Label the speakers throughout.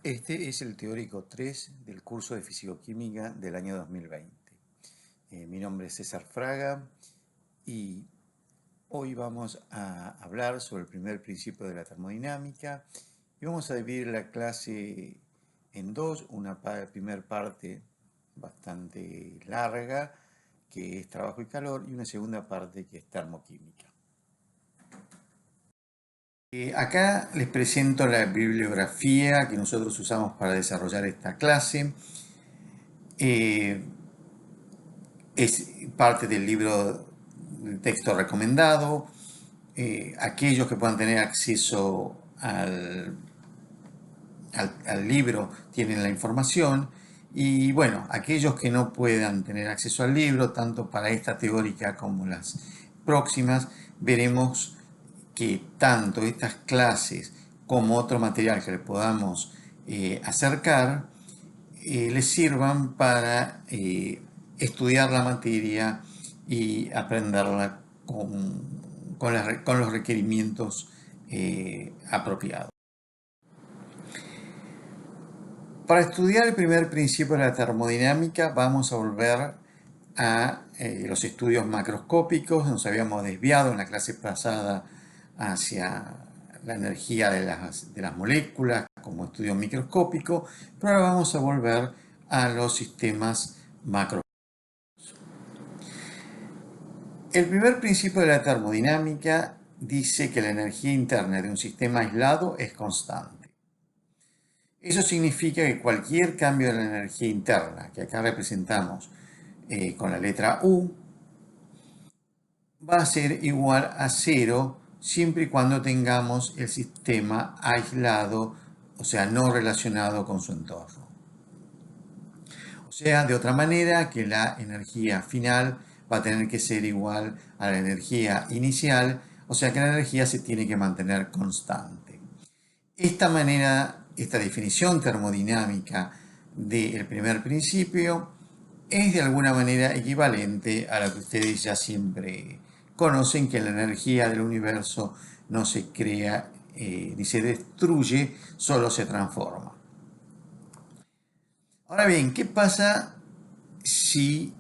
Speaker 1: Este es el teórico 3 del curso de Fisicoquímica del año 2020. Mi nombre es César Fraga y hoy vamos a hablar sobre el primer principio de la termodinámica y vamos a dividir la clase en dos, una primera parte bastante larga que es trabajo y calor y una segunda parte que es termoquímica. Acá les presento la bibliografía que nosotros usamos para desarrollar esta clase. Es parte del libro del texto recomendado. Aquellos que puedan tener acceso al libro tienen la información. Y bueno, aquellos que no puedan tener acceso al libro, tanto para esta teórica como las próximas, veremos que tanto estas clases como otro material que le podamos acercar les sirvan para estudiar la materia y aprenderla con los requerimientos apropiados. Para estudiar el primer principio de la termodinámica vamos a volver a los estudios macroscópicos. Nos habíamos desviado en la clase pasada hacia la energía de las moléculas como estudio microscópico, pero ahora vamos a volver a los sistemas macroscópicos. El primer principio de la termodinámica dice que la energía interna de un sistema aislado es constante. Eso significa que cualquier cambio de la energía interna, que acá representamos con la letra U, va a ser igual a cero siempre y cuando tengamos el sistema aislado, o sea, no relacionado con su entorno. O sea, de otra manera, que la energía final va a tener que ser igual a la energía inicial, o sea que la energía se tiene que mantener constante. Esta definición termodinámica del primer principio es de alguna manera equivalente a lo que ustedes ya siempre conocen, que la energía del universo no se crea ni se destruye, solo se transforma. Ahora bien, ¿qué pasa si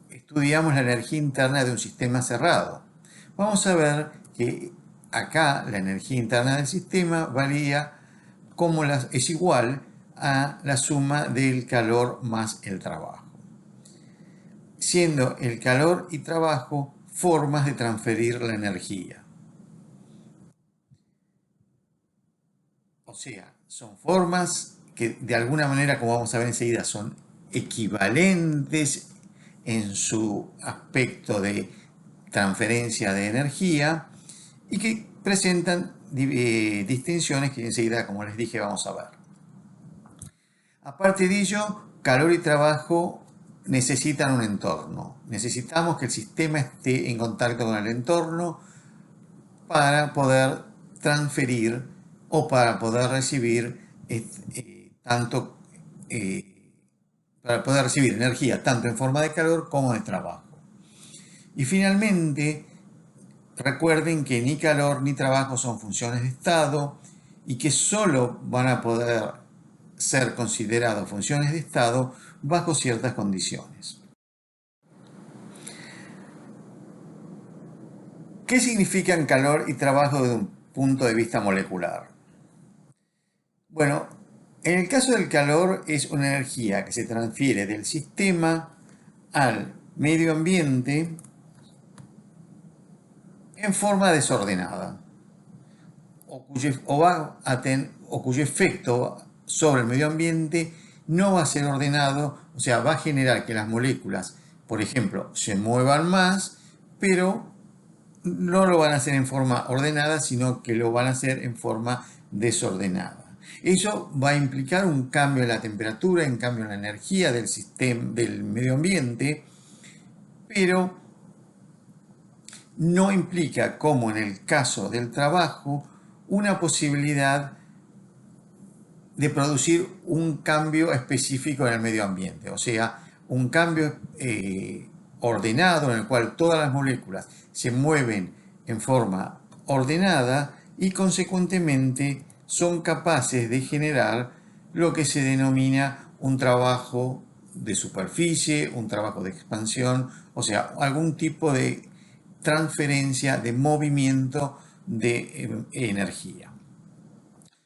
Speaker 1: estudiamos la energía interna de un sistema cerrado? Vamos a ver que acá la energía interna del sistema varía es igual a la suma del calor más el trabajo, siendo el calor y trabajo formas de transferir la energía. O sea, son formas que de alguna manera, como vamos a ver enseguida, son equivalentes en su aspecto de transferencia de energía y que presentan distinciones que enseguida, como les dije, vamos a ver. Aparte de ello, calor y trabajo necesitan un entorno. Necesitamos que el sistema esté en contacto con el entorno para poder transferir o para poder recibir para poder recibir energía tanto en forma de calor como de trabajo. Y finalmente, recuerden que ni calor ni trabajo son funciones de estado y que solo van a poder ser considerados funciones de estado bajo ciertas condiciones. ¿Qué significan calor y trabajo desde un punto de vista molecular? Bueno, en el caso del calor es una energía que se transfiere del sistema al medio ambiente en forma desordenada o cuyo efecto sobre el medio ambiente no va a ser ordenado, o sea, va a generar que las moléculas, por ejemplo, se muevan más, pero no lo van a hacer en forma ordenada, sino que lo van a hacer en forma desordenada. Eso va a implicar un cambio en la temperatura, un cambio en la energía del sistema, del medio ambiente, pero no implica, como en el caso del trabajo, una posibilidad de producir un cambio específico en el medio ambiente, o sea, un cambio ordenado en el cual todas las moléculas se mueven en forma ordenada y consecuentemente son capaces de generar lo que se denomina un trabajo de superficie, un trabajo de expansión, o sea, algún tipo de transferencia, de movimiento de energía.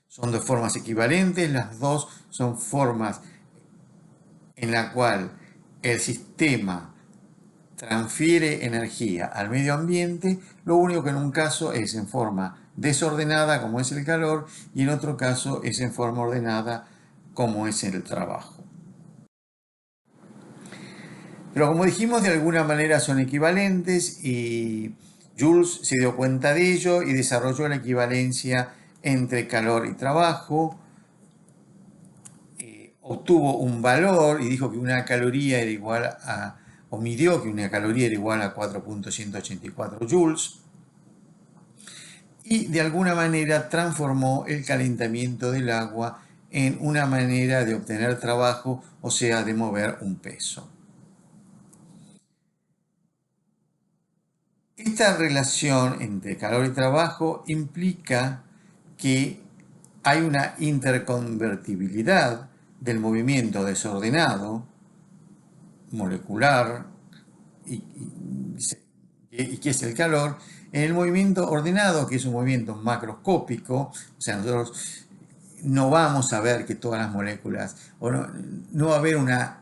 Speaker 1: Son dos formas equivalentes, las dos son formas en la cual el sistema transfiere energía al medio ambiente, lo único que en un caso es en forma desordenada, como es el calor, y en otro caso es en forma ordenada, como es el trabajo. Pero como dijimos, de alguna manera son equivalentes y Joule se dio cuenta de ello y desarrolló la equivalencia entre calor y trabajo. Obtuvo un valor y dijo que una caloría era igual a, o midió que una caloría era igual a 4.184 joules, y de alguna manera transformó el calentamiento del agua en una manera de obtener trabajo, o sea, de mover un peso. Esta relación entre calor y trabajo implica que hay una interconvertibilidad del movimiento desordenado, molecular, y que es el calor, en el movimiento ordenado, que es un movimiento macroscópico. O sea, nosotros no vamos a ver que todas las moléculas, o no va a haber una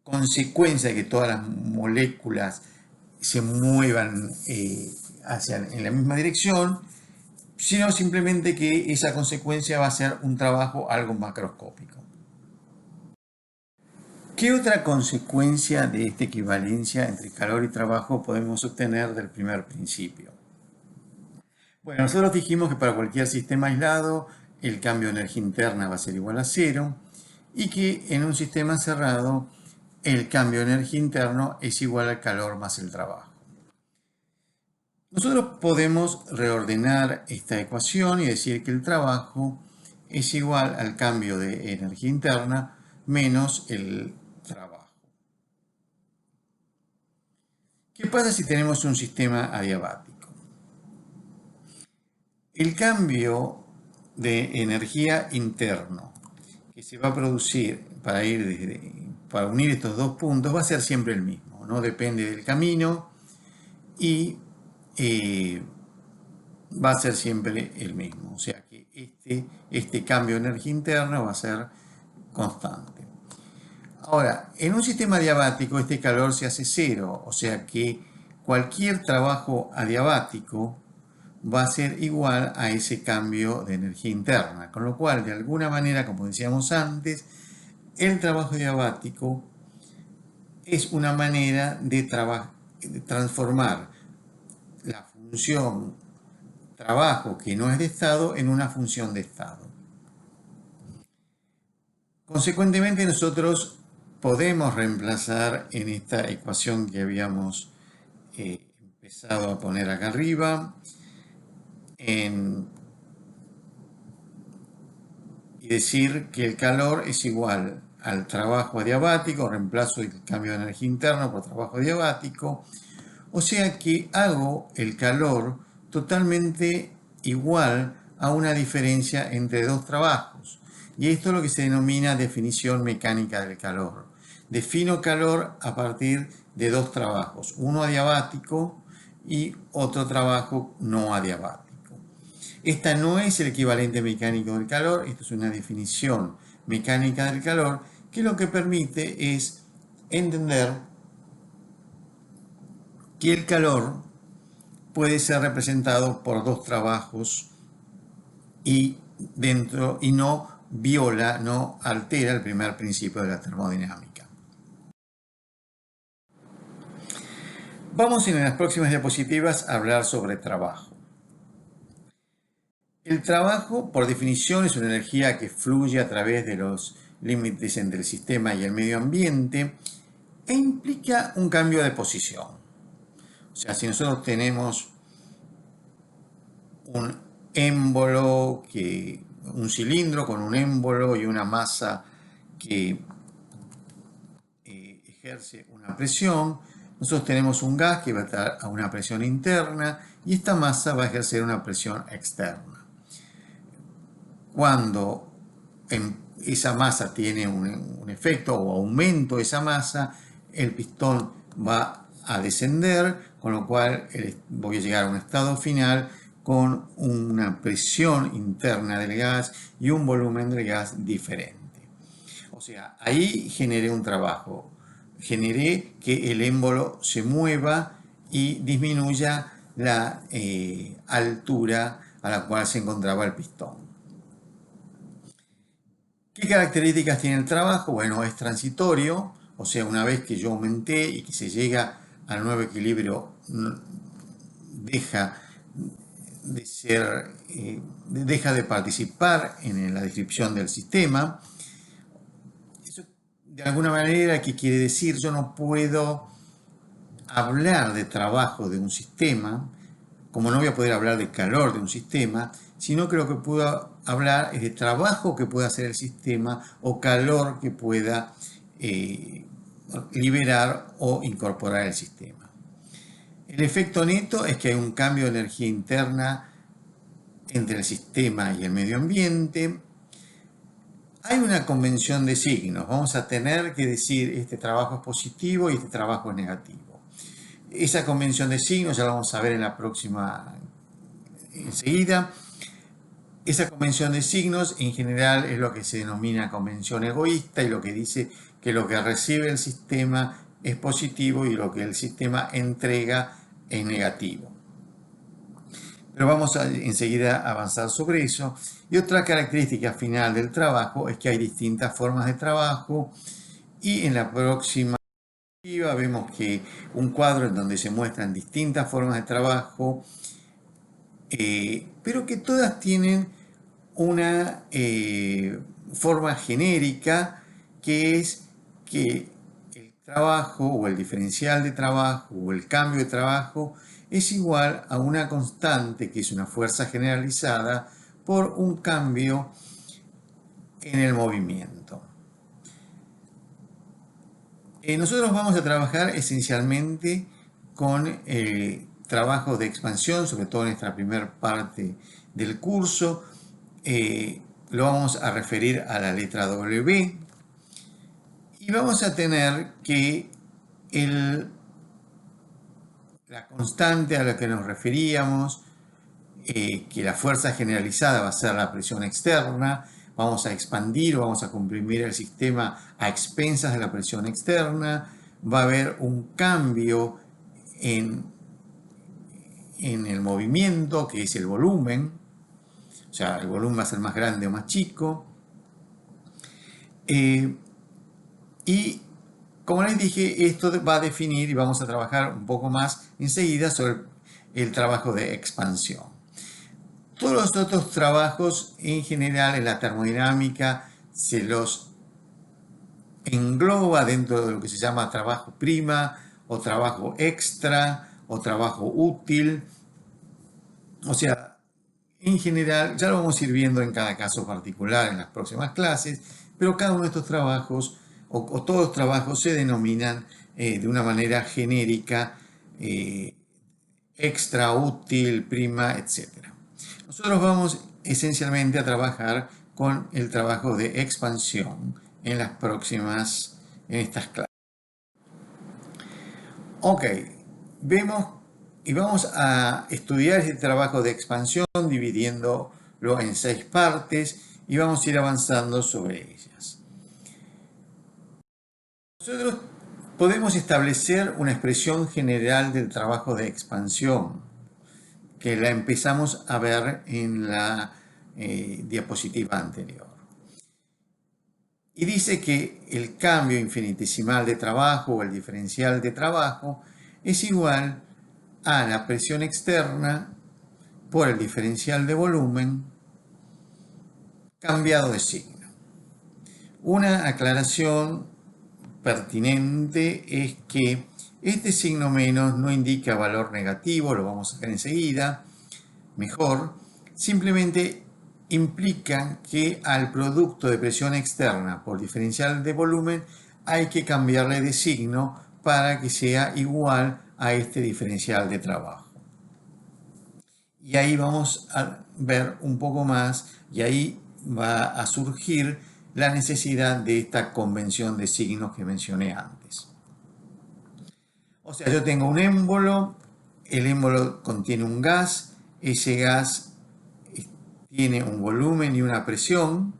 Speaker 1: consecuencia de que todas las moléculas se muevan en la misma dirección, sino simplemente que esa consecuencia va a ser un trabajo algo macroscópico. ¿Qué otra consecuencia de esta equivalencia entre calor y trabajo podemos obtener del primer principio? Bueno, nosotros dijimos que para cualquier sistema aislado el cambio de energía interna va a ser igual a cero y que en un sistema cerrado el cambio de energía interno es igual al calor más el trabajo. Nosotros podemos reordenar esta ecuación y decir que el trabajo es igual al cambio de energía interna menos el trabajo. ¿Qué pasa si tenemos un sistema adiabático? El cambio de energía interno que se va a producir para unir estos dos puntos va a ser siempre el mismo, no depende del camino y va a ser siempre el mismo. O sea que este cambio de energía interna va a ser constante. Ahora, en un sistema adiabático este calor se hace cero, o sea que cualquier trabajo adiabático va a ser igual a ese cambio de energía interna, con lo cual, de alguna manera, como decíamos antes, el trabajo adiabático es una manera de transformar la función trabajo que no es de estado en una función de estado. Consecuentemente, nosotros podemos reemplazar en esta ecuación que habíamos empezado a poner acá arriba y decir que el calor es igual al trabajo adiabático, reemplazo el cambio de energía interna por trabajo adiabático, o sea que hago el calor totalmente igual a una diferencia entre dos trabajos. Y esto es lo que se denomina definición mecánica del calor. Defino calor a partir de dos trabajos, uno adiabático y otro trabajo no adiabático. Esta no es el equivalente mecánico del calor, esto es una definición mecánica del calor que lo que permite es entender que el calor puede ser representado por dos trabajos y no viola, no altera el primer principio de la termodinámica. Vamos en las próximas diapositivas a hablar sobre trabajo. El trabajo, por definición, es una energía que fluye a través de los límites entre el sistema y el medio ambiente e implica un cambio de posición. O sea, si nosotros tenemos un émbolo, un cilindro con un émbolo y una masa que ejerce una presión, nosotros tenemos un gas que va a estar a una presión interna y esta masa va a ejercer una presión externa. Cuando esa masa tiene un efecto o aumento de esa masa, el pistón va a descender, con lo cual voy a llegar a un estado final con una presión interna del gas y un volumen del gas diferente. O sea, ahí generé un trabajo, generé que el émbolo se mueva y disminuya la altura a la cual se encontraba el pistón. ¿Qué características tiene el trabajo? Bueno, es transitorio, o sea, una vez que yo aumenté y que se llega al nuevo equilibrio, deja de ser, deja de participar en la descripción del sistema. Eso, de alguna manera, ¿qué quiere decir? Yo no puedo hablar de trabajo de un sistema, como no voy a poder hablar de calor de un sistema, sino que lo que puedo hablar es de trabajo que pueda hacer el sistema o calor que pueda liberar o incorporar el sistema. El efecto neto es que hay un cambio de energía interna entre el sistema y el medio ambiente. Hay una convención de signos. Vamos a tener que decir este trabajo es positivo y este trabajo es negativo. Esa convención de signos ya la vamos a ver en la próxima enseguida. Esa convención de signos en general es lo que se denomina convención egoísta y lo que dice que lo que recibe el sistema es positivo y lo que el sistema entrega es negativo. Pero vamos a enseguida a avanzar sobre eso. Y otra característica final del trabajo es que hay distintas formas de trabajo y en la próxima vemos que un cuadro en donde se muestran distintas formas de trabajo, pero que todas tienen una forma genérica, que es que el trabajo o el diferencial de trabajo o el cambio de trabajo es igual a una constante, que es una fuerza generalizada, por un cambio en el movimiento. Nosotros vamos a trabajar esencialmente con el trabajo de expansión, sobre todo en esta primera parte del curso. Lo vamos a referir a la letra W y vamos a tener que la constante a la que nos referíamos, que la fuerza generalizada va a ser la presión externa. Vamos a expandir o vamos a comprimir el sistema a expensas de la presión externa. Va a haber un cambio en el movimiento, que es el volumen. O sea, el volumen va a ser más grande o más chico. Y como les dije, esto va a definir y vamos a trabajar un poco más enseguida sobre el trabajo de expansión. Todos los otros trabajos en general en la termodinámica se los engloba dentro de lo que se llama trabajo prima o trabajo extra o trabajo útil. O sea, en general, ya lo vamos a ir viendo en cada caso particular en las próximas clases, pero cada uno de estos trabajos o todos los trabajos se denominan de una manera genérica extra, útil, prima, etc. Nosotros vamos esencialmente a trabajar con el trabajo de expansión en estas clases. Ok, vemos y vamos a estudiar este trabajo de expansión dividiéndolo en 6 partes y vamos a ir avanzando sobre ellas. Nosotros podemos establecer una expresión general del trabajo de expansión, que la empezamos a ver en la diapositiva anterior. Y dice que el cambio infinitesimal de trabajo o el diferencial de trabajo es igual a la presión externa por el diferencial de volumen cambiado de signo. Una aclaración pertinente es que este signo menos no indica valor negativo, lo vamos a ver enseguida, mejor, simplemente implica que al producto de presión externa por diferencial de volumen hay que cambiarle de signo para que sea igual a este diferencial de trabajo. Y ahí vamos a ver un poco más y ahí va a surgir la necesidad de esta convención de signos que mencioné antes. O sea, yo tengo un émbolo, el émbolo contiene un gas, ese gas tiene un volumen y una presión,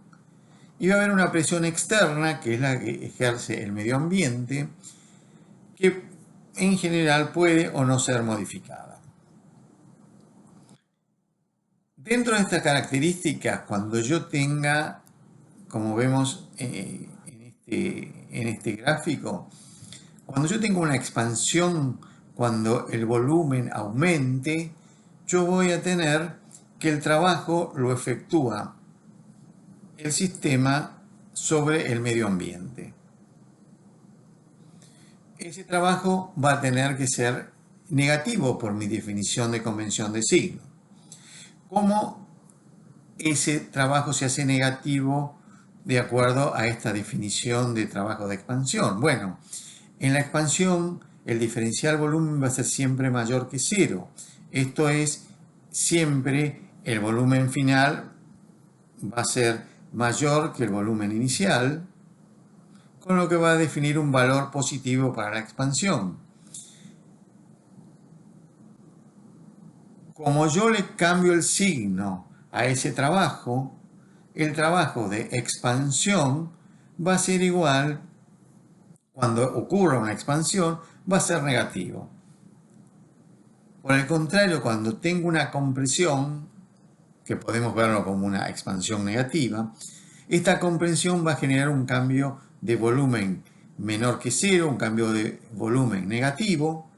Speaker 1: y va a haber una presión externa, que es la que ejerce el medio ambiente, que en general puede o no ser modificada. Dentro de estas características, cuando yo tenga, como vemos en este gráfico, cuando yo tengo una expansión, cuando el volumen aumente, yo voy a tener que el trabajo lo efectúa el sistema sobre el medio ambiente. Ese trabajo va a tener que ser negativo por mi definición de convención de signo. ¿Cómo ese trabajo se hace negativo de acuerdo a esta definición de trabajo de expansión? Bueno, en la expansión el diferencial volumen va a ser siempre mayor que cero. Esto es, siempre el volumen final va a ser mayor que el volumen inicial, con lo que va a definir un valor positivo para la expansión. Como yo le cambio el signo a ese trabajo, el trabajo de expansión va a ser igual, cuando ocurra una expansión, va a ser negativo. Por el contrario, cuando tengo una compresión, que podemos verlo como una expansión negativa, esta compresión va a generar un cambio de volumen menor que cero, un cambio de volumen negativo,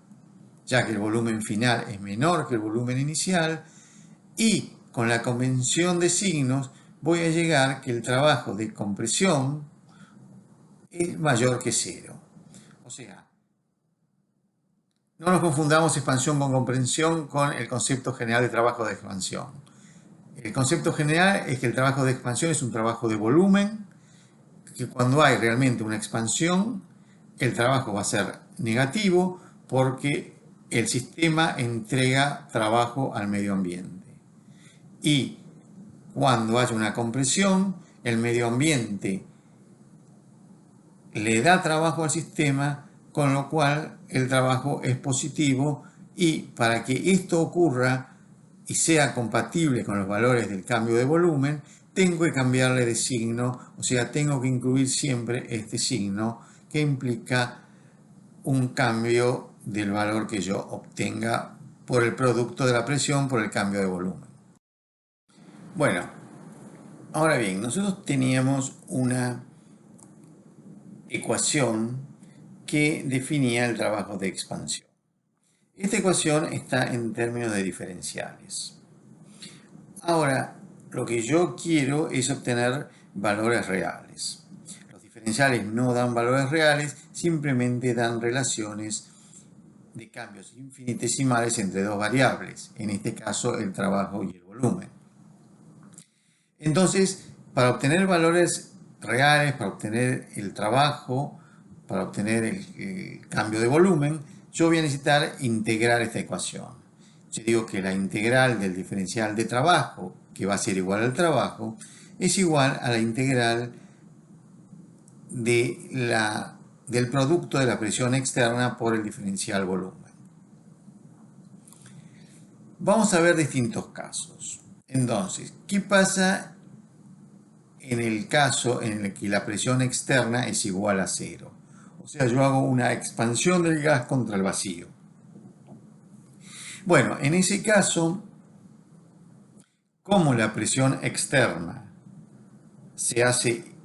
Speaker 1: ya que el volumen final es menor que el volumen inicial, y con la convención de signos voy a llegar que el trabajo de compresión es mayor que cero. O sea, no nos confundamos expansión con compresión con el concepto general de trabajo de expansión. El concepto general es que el trabajo de expansión es un trabajo de volumen, que cuando hay realmente una expansión, el trabajo va a ser negativo porque el sistema entrega trabajo al medio ambiente. Y cuando haya una compresión, el medio ambiente le da trabajo al sistema, con lo cual el trabajo es positivo, y para que esto ocurra y sea compatible con los valores del cambio de volumen, tengo que cambiarle de signo, o sea, tengo que incluir siempre este signo que implica un cambio del valor que yo obtenga por el producto de la presión por el cambio de volumen. Bueno, ahora bien, nosotros teníamos una ecuación que definía el trabajo de expansión. Esta ecuación está en términos de diferenciales. Ahora, lo que yo quiero es obtener valores reales. Los diferenciales no dan valores reales, simplemente dan relaciones de cambios infinitesimales entre dos variables, en este caso el trabajo y el volumen. Entonces, para obtener valores reales, para obtener el trabajo, para obtener el cambio de volumen, yo voy a necesitar integrar esta ecuación. Yo digo que la integral del diferencial de trabajo, que va a ser igual al trabajo, es igual a la integral del producto de la presión externa por el diferencial volumen. Vamos a ver distintos casos. Entonces, ¿qué pasa en el caso en el que la presión externa es igual a cero? O sea, yo hago una expansión del gas contra el vacío. Bueno, en ese caso, como la presión externa se hace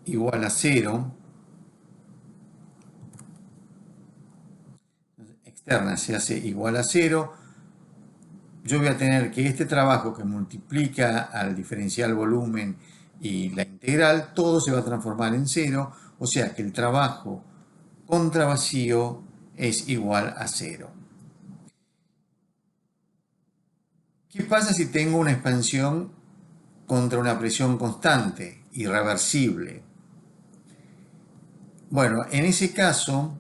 Speaker 1: igual a cero, yo voy a tener que este trabajo que multiplica al diferencial volumen y la integral, todo se va a transformar en cero, o sea que el trabajo contra vacío es igual a cero. ¿Qué pasa si tengo una expansión contra una presión constante, irreversible? Bueno, en ese caso,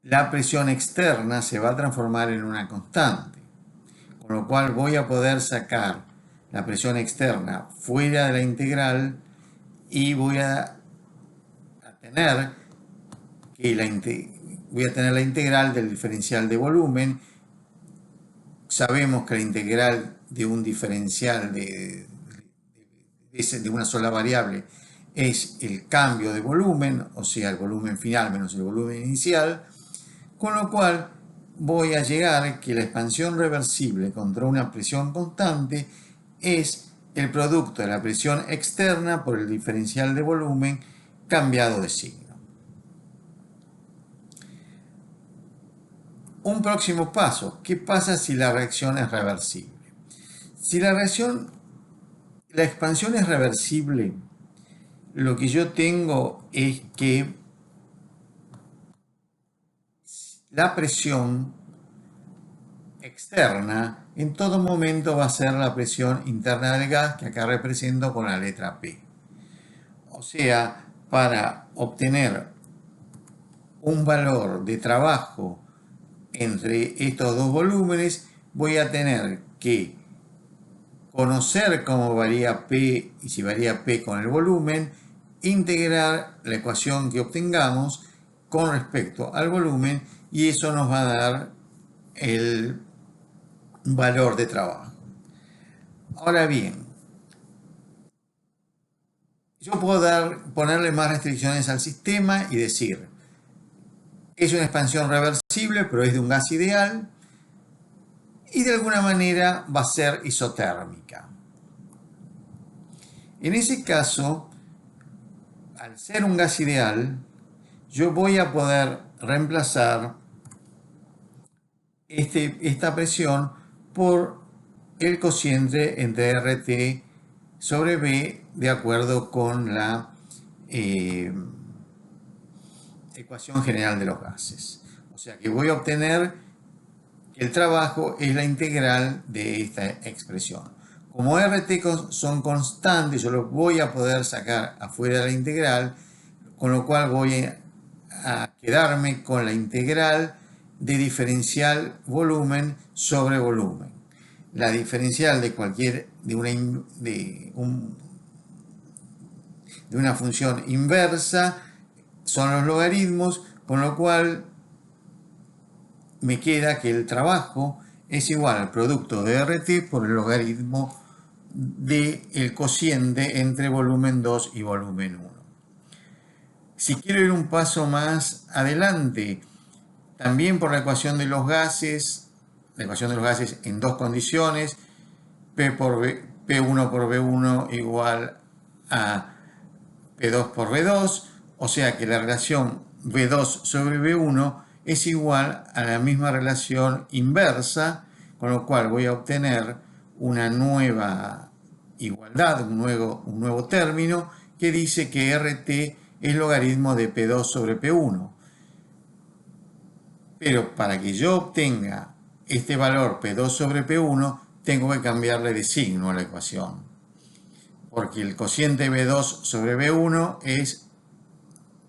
Speaker 1: la presión externa se va a transformar en una constante, con lo cual voy a poder sacar la presión externa fuera de la integral y voy a tener la integral del diferencial de volumen. Sabemos que la integral de un diferencial de una sola variable es el cambio de volumen, o sea, el volumen final menos el volumen inicial, con lo cual voy a llegar a que la expansión reversible contra una presión constante es el producto de la presión externa por el diferencial de volumen cambiado de signo. Un próximo paso, ¿qué pasa si la reacción es reversible? Si la expansión es reversible, lo que yo tengo es que la presión externa en todo momento va a ser la presión interna del gas, que acá represento con la letra P. O sea, para obtener un valor de trabajo entre estos dos volúmenes, voy a tener que conocer cómo varía P y si varía P con el volumen, integrar la ecuación que obtengamos con respecto al volumen y eso nos va a dar el valor de trabajo. Ahora bien, yo puedo ponerle más restricciones al sistema y decir, es una expansión reversible, pero es de un gas ideal y de alguna manera va a ser isotérmica. En ese caso, al ser un gas ideal, yo voy a poder reemplazar esta presión por el cociente entre RT sobre B de acuerdo con la ecuación general de los gases. O sea que voy a obtener que el trabajo es la integral de esta expresión. Como RT son constantes, yo los voy a poder sacar afuera de la integral, con lo cual voy a quedarme con la integral de diferencial volumen sobre volumen. La diferencial de una función inversa son los logaritmos, con lo cual me queda que el trabajo es igual al producto de RT por el logaritmo del cociente entre volumen 2 y volumen 1. Si quiero ir un paso más adelante, también por la ecuación de los gases en dos condiciones, P1 por B1 igual a P2 por B2, o sea que la relación B2 sobre B1 es igual a la misma relación inversa, con lo cual voy a obtener una nueva igualdad, un nuevo término que dice que RT es logaritmo de P2 sobre P1. Pero para que yo obtenga este valor P2 sobre P1, tengo que cambiarle de signo a la ecuación. Porque el cociente B2 sobre B1 es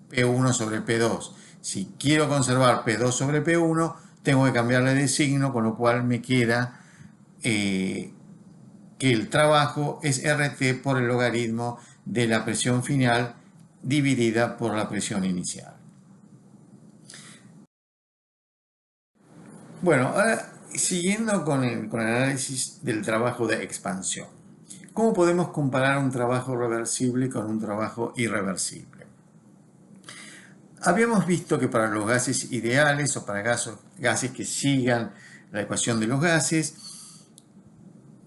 Speaker 1: P1 sobre P2. Si quiero conservar P2 sobre P1, tengo que cambiarle de signo, con lo cual me queda que el trabajo es RT por el logaritmo de la presión final dividida por la presión inicial. Bueno, ahora siguiendo con el análisis del trabajo de expansión. ¿Cómo podemos comparar un trabajo reversible con un trabajo irreversible? Habíamos visto que para los gases ideales o para gases que sigan la ecuación de los gases,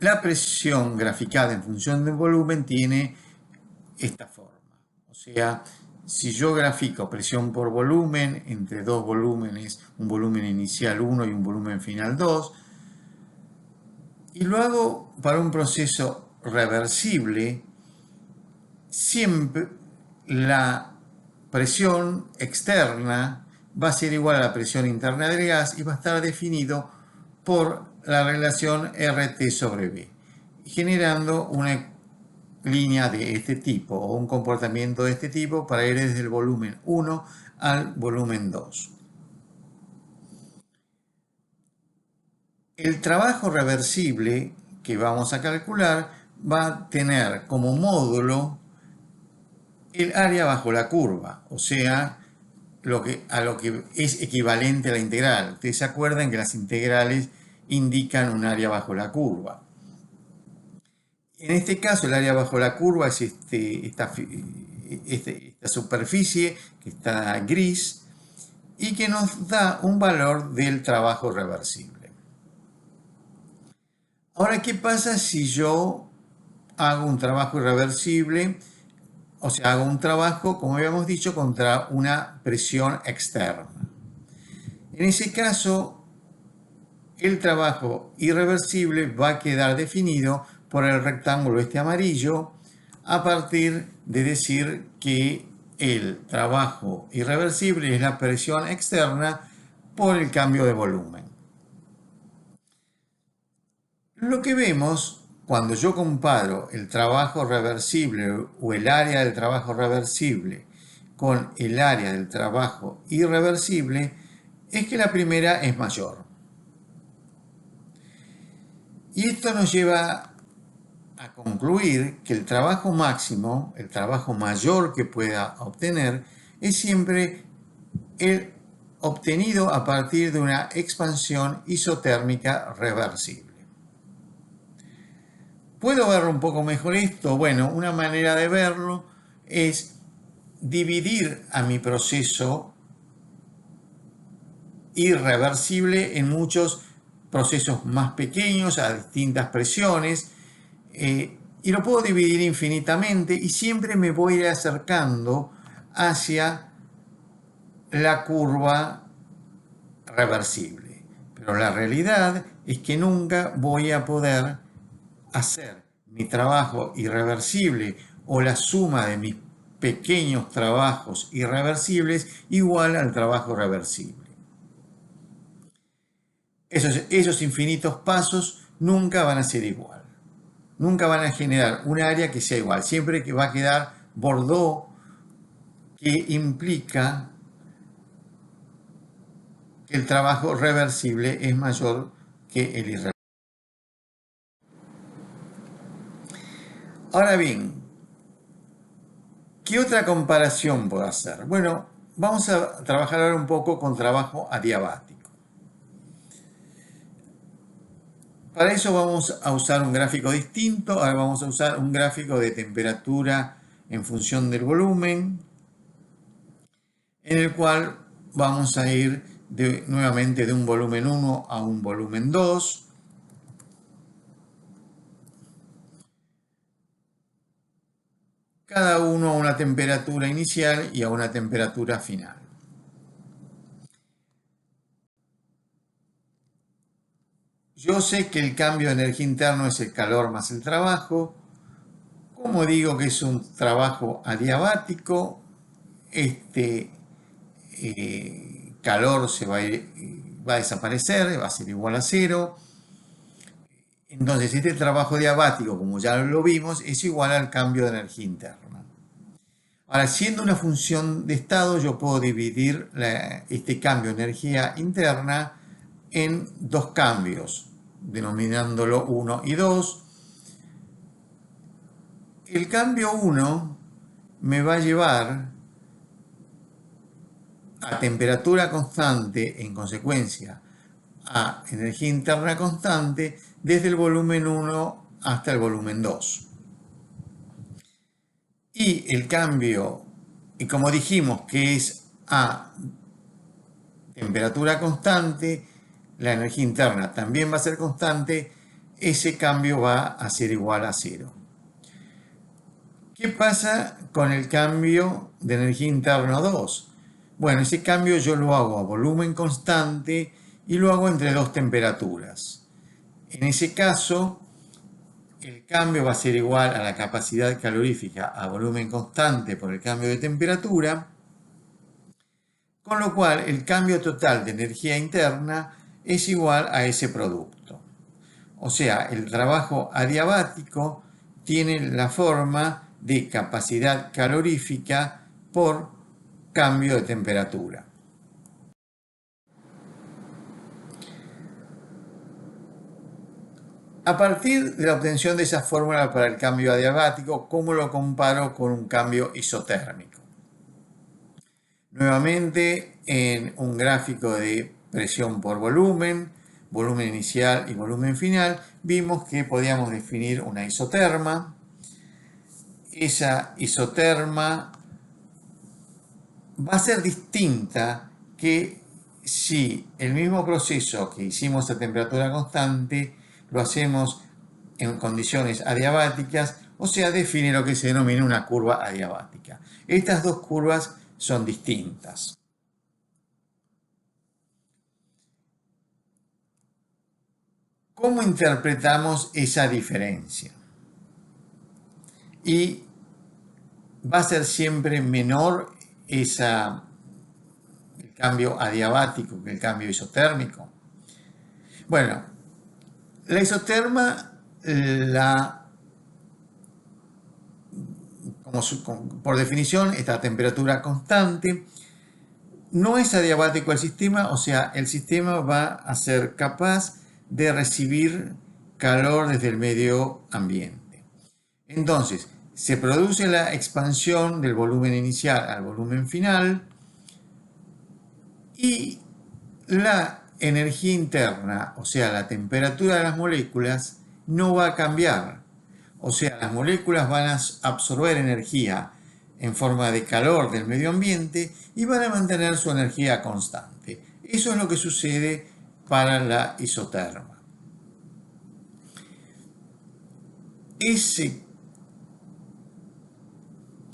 Speaker 1: la presión graficada en función del volumen tiene esta forma. O sea, si yo grafico presión por volumen entre dos volúmenes, un volumen inicial 1 y un volumen final 2, y lo hago para un proceso reversible, siempre la presión externa va a ser igual a la presión interna del gas y va a estar definido por la relación RT sobre B, generando una línea de este tipo o un comportamiento de este tipo para ir desde el volumen 1 al volumen 2. El trabajo reversible que vamos a calcular va a tener como módulo el área bajo la curva, o sea, a lo que es equivalente a la integral. Ustedes se acuerdan que las integrales indican un área bajo la curva. En este caso, el área bajo la curva es esta superficie que está gris y que nos da un valor del trabajo reversible. Ahora, ¿qué pasa si yo hago un trabajo irreversible? O sea, hago un trabajo, como habíamos dicho, contra una presión externa. En ese caso, el trabajo irreversible va a quedar definido por el rectángulo este amarillo a partir de decir que el trabajo irreversible es la presión externa por el cambio de volumen. Lo que vemos cuando yo comparo el trabajo reversible o el área del trabajo reversible con el área del trabajo irreversible es que la primera es mayor. Y esto nos lleva a concluir que el trabajo máximo, el trabajo mayor que pueda obtener, es siempre el obtenido a partir de una expansión isotérmica reversible. ¿Puedo verlo un poco mejor esto? Bueno, una manera de verlo es dividir a mi proceso irreversible en muchos procesos más pequeños a distintas presiones y lo puedo dividir infinitamente y siempre me voy a ir acercando hacia la curva reversible. Pero la realidad es que nunca voy a poder hacer mi trabajo irreversible o la suma de mis pequeños trabajos irreversibles igual al trabajo reversible. Esos infinitos pasos nunca van a ser igual. Nunca van a generar un área que sea igual. Siempre que va a quedar Bordeaux, que implica que el trabajo reversible es mayor que el irreversible. Ahora bien, ¿qué otra comparación puedo hacer? Bueno, vamos a trabajar ahora un poco con trabajo adiabático. Para eso vamos a usar un gráfico distinto. Ahora vamos a usar un gráfico de temperatura en función del volumen, en el cual vamos a ir nuevamente de un volumen 1 a un volumen 2. Cada uno a una temperatura inicial y a una temperatura final. Yo sé que el cambio de energía interno es el calor más el trabajo. Como digo que es un trabajo adiabático, este calor va a desaparecer, va a ser igual a cero. Entonces este trabajo diabático, como ya lo vimos, es igual al cambio de energía interna. Ahora, siendo una función de estado, yo puedo dividir este cambio de energía interna en dos cambios, denominándolo 1 y 2. El cambio 1 me va a llevar a temperatura constante, en consecuencia a energía interna constante, desde el volumen 1 hasta el volumen 2. Y el cambio, y como dijimos que es a temperatura constante, la energía interna también va a ser constante, ese cambio va a ser igual a cero. ¿Qué pasa con el cambio de energía interna 2? Bueno, ese cambio yo lo hago a volumen constante y lo hago entre dos temperaturas. En ese caso, el cambio va a ser igual a la capacidad calorífica a volumen constante por el cambio de temperatura, con lo cual el cambio total de energía interna es igual a ese producto. O sea, el trabajo adiabático tiene la forma de capacidad calorífica por cambio de temperatura. A partir de la obtención de esa fórmula para el cambio adiabático, ¿cómo lo comparo con un cambio isotérmico? Nuevamente, en un gráfico de presión por volumen, volumen inicial y volumen final, vimos que podíamos definir una isoterma. Esa isoterma va a ser distinta que si el mismo proceso que hicimos a temperatura constante lo hacemos en condiciones adiabáticas, o sea, define lo que se denomina una curva adiabática. Estas dos curvas son distintas. ¿Cómo interpretamos esa diferencia? Y va a ser siempre menor el cambio adiabático que el cambio isotérmico. Bueno, la isoterma, por definición, está a temperatura constante. No es adiabático el sistema, o sea, el sistema va a ser capaz de recibir calor desde el medio ambiente. Entonces, se produce la expansión del volumen inicial al volumen final y la energía interna, o sea, la temperatura de las moléculas, no va a cambiar. O sea, las moléculas van a absorber energía en forma de calor del medio ambiente y van a mantener su energía constante. Eso es lo que sucede para la isoterma.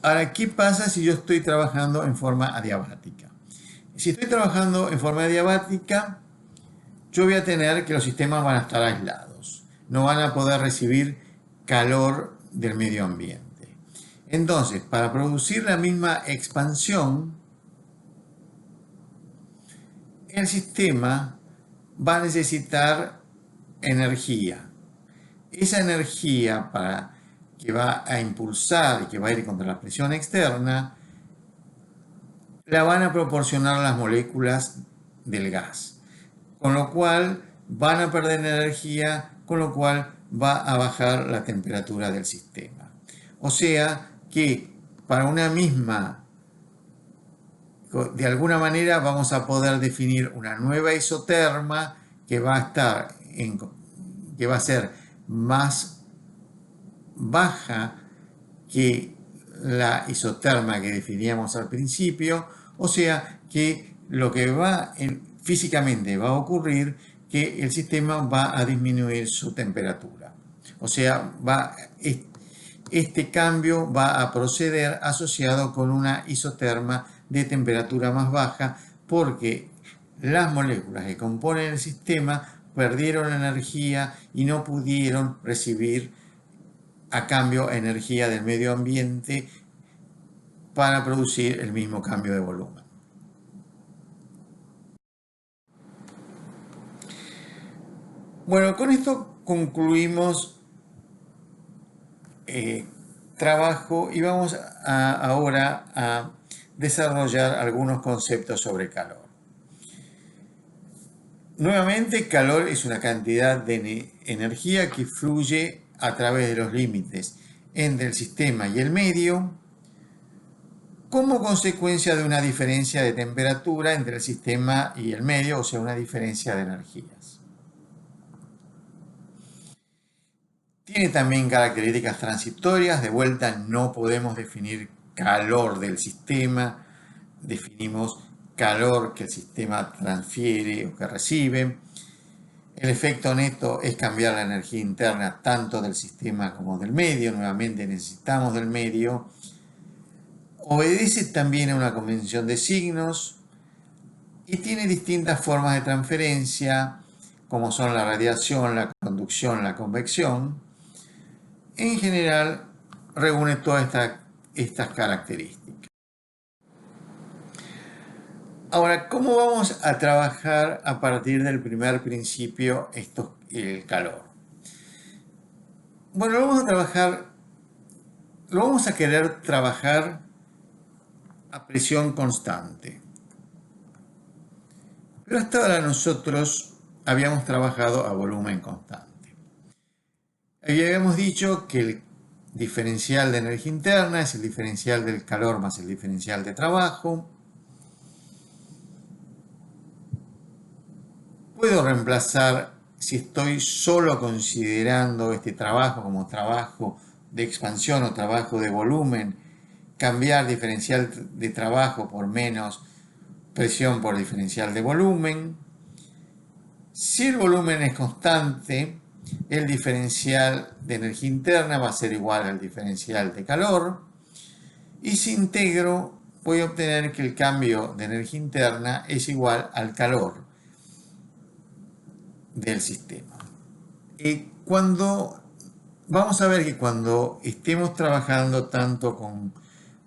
Speaker 1: Ahora, ¿qué pasa si yo estoy trabajando en forma adiabática? Si estoy trabajando en forma adiabática, yo voy a tener que los sistemas van a estar aislados. No van a poder recibir calor del medio ambiente. Entonces, para producir la misma expansión, el sistema va a necesitar energía. Esa energía que va a impulsar y que va a ir contra la presión externa, la van a proporcionar las moléculas del gas. Con lo cual van a perder energía, con lo cual va a bajar la temperatura del sistema. O sea que para una misma, de alguna manera vamos a poder definir una nueva isoterma que va a ser más baja que la isoterma que definíamos al principio, o sea que lo que físicamente va a ocurrir que el sistema va a disminuir su temperatura. O sea, este cambio va a proceder asociado con una isoterma de temperatura más baja porque las moléculas que componen el sistema perdieron energía y no pudieron recibir a cambio energía del medio ambiente para producir el mismo cambio de volumen. Bueno, con esto concluimos trabajo y vamos ahora a desarrollar algunos conceptos sobre calor. Nuevamente, calor es una cantidad de energía que fluye a través de los límites entre el sistema y el medio como consecuencia de una diferencia de temperatura entre el sistema y el medio, o sea, una diferencia de energías. Tiene también características transitorias, de vuelta no podemos definir calor del sistema, definimos calor que el sistema transfiere o que recibe. El efecto neto es cambiar la energía interna tanto del sistema como del medio, nuevamente necesitamos del medio. Obedece también a una convención de signos y tiene distintas formas de transferencia, como son la radiación, la conducción, la convección. En general, reúne todas estas características. Ahora, ¿cómo vamos a trabajar a partir del primer principio, el calor? Bueno, lo vamos a querer trabajar a presión constante. Pero hasta ahora nosotros habíamos trabajado a volumen constante. Habíamos dicho que el diferencial de energía interna es el diferencial del calor más el diferencial de trabajo. Puedo reemplazar, si estoy solo considerando este trabajo como trabajo de expansión o trabajo de volumen, cambiar diferencial de trabajo por menos presión por diferencial de volumen. Si el volumen es constante, el diferencial de energía interna va a ser igual al diferencial de calor. Y si integro, voy a obtener que el cambio de energía interna es igual al calor del sistema. Vamos a ver que cuando estemos trabajando tanto con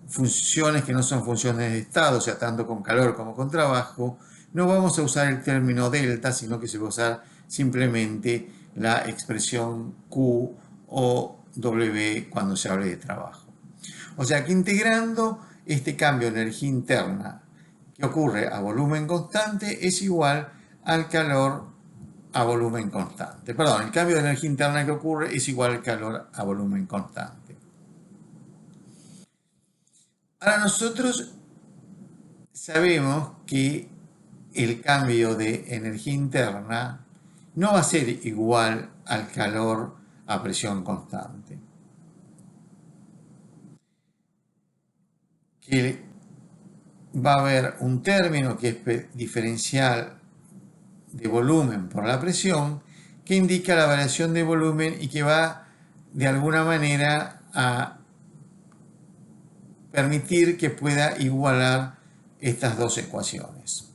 Speaker 1: funciones que no son funciones de estado, o sea, tanto con calor como con trabajo, no vamos a usar el término delta, sino que se va a usar simplemente la expresión Q o W cuando se hable de trabajo. O sea que integrando este cambio de energía interna que ocurre a volumen constante es igual al calor a volumen constante. Perdón, el cambio de energía interna que ocurre es igual al calor a volumen constante. Ahora nosotros sabemos que el cambio de energía interna no va a ser igual al calor a presión constante. Que va a haber un término que es diferencial de volumen por la presión, que indica la variación de volumen y que va de alguna manera a permitir que pueda igualar estas dos ecuaciones.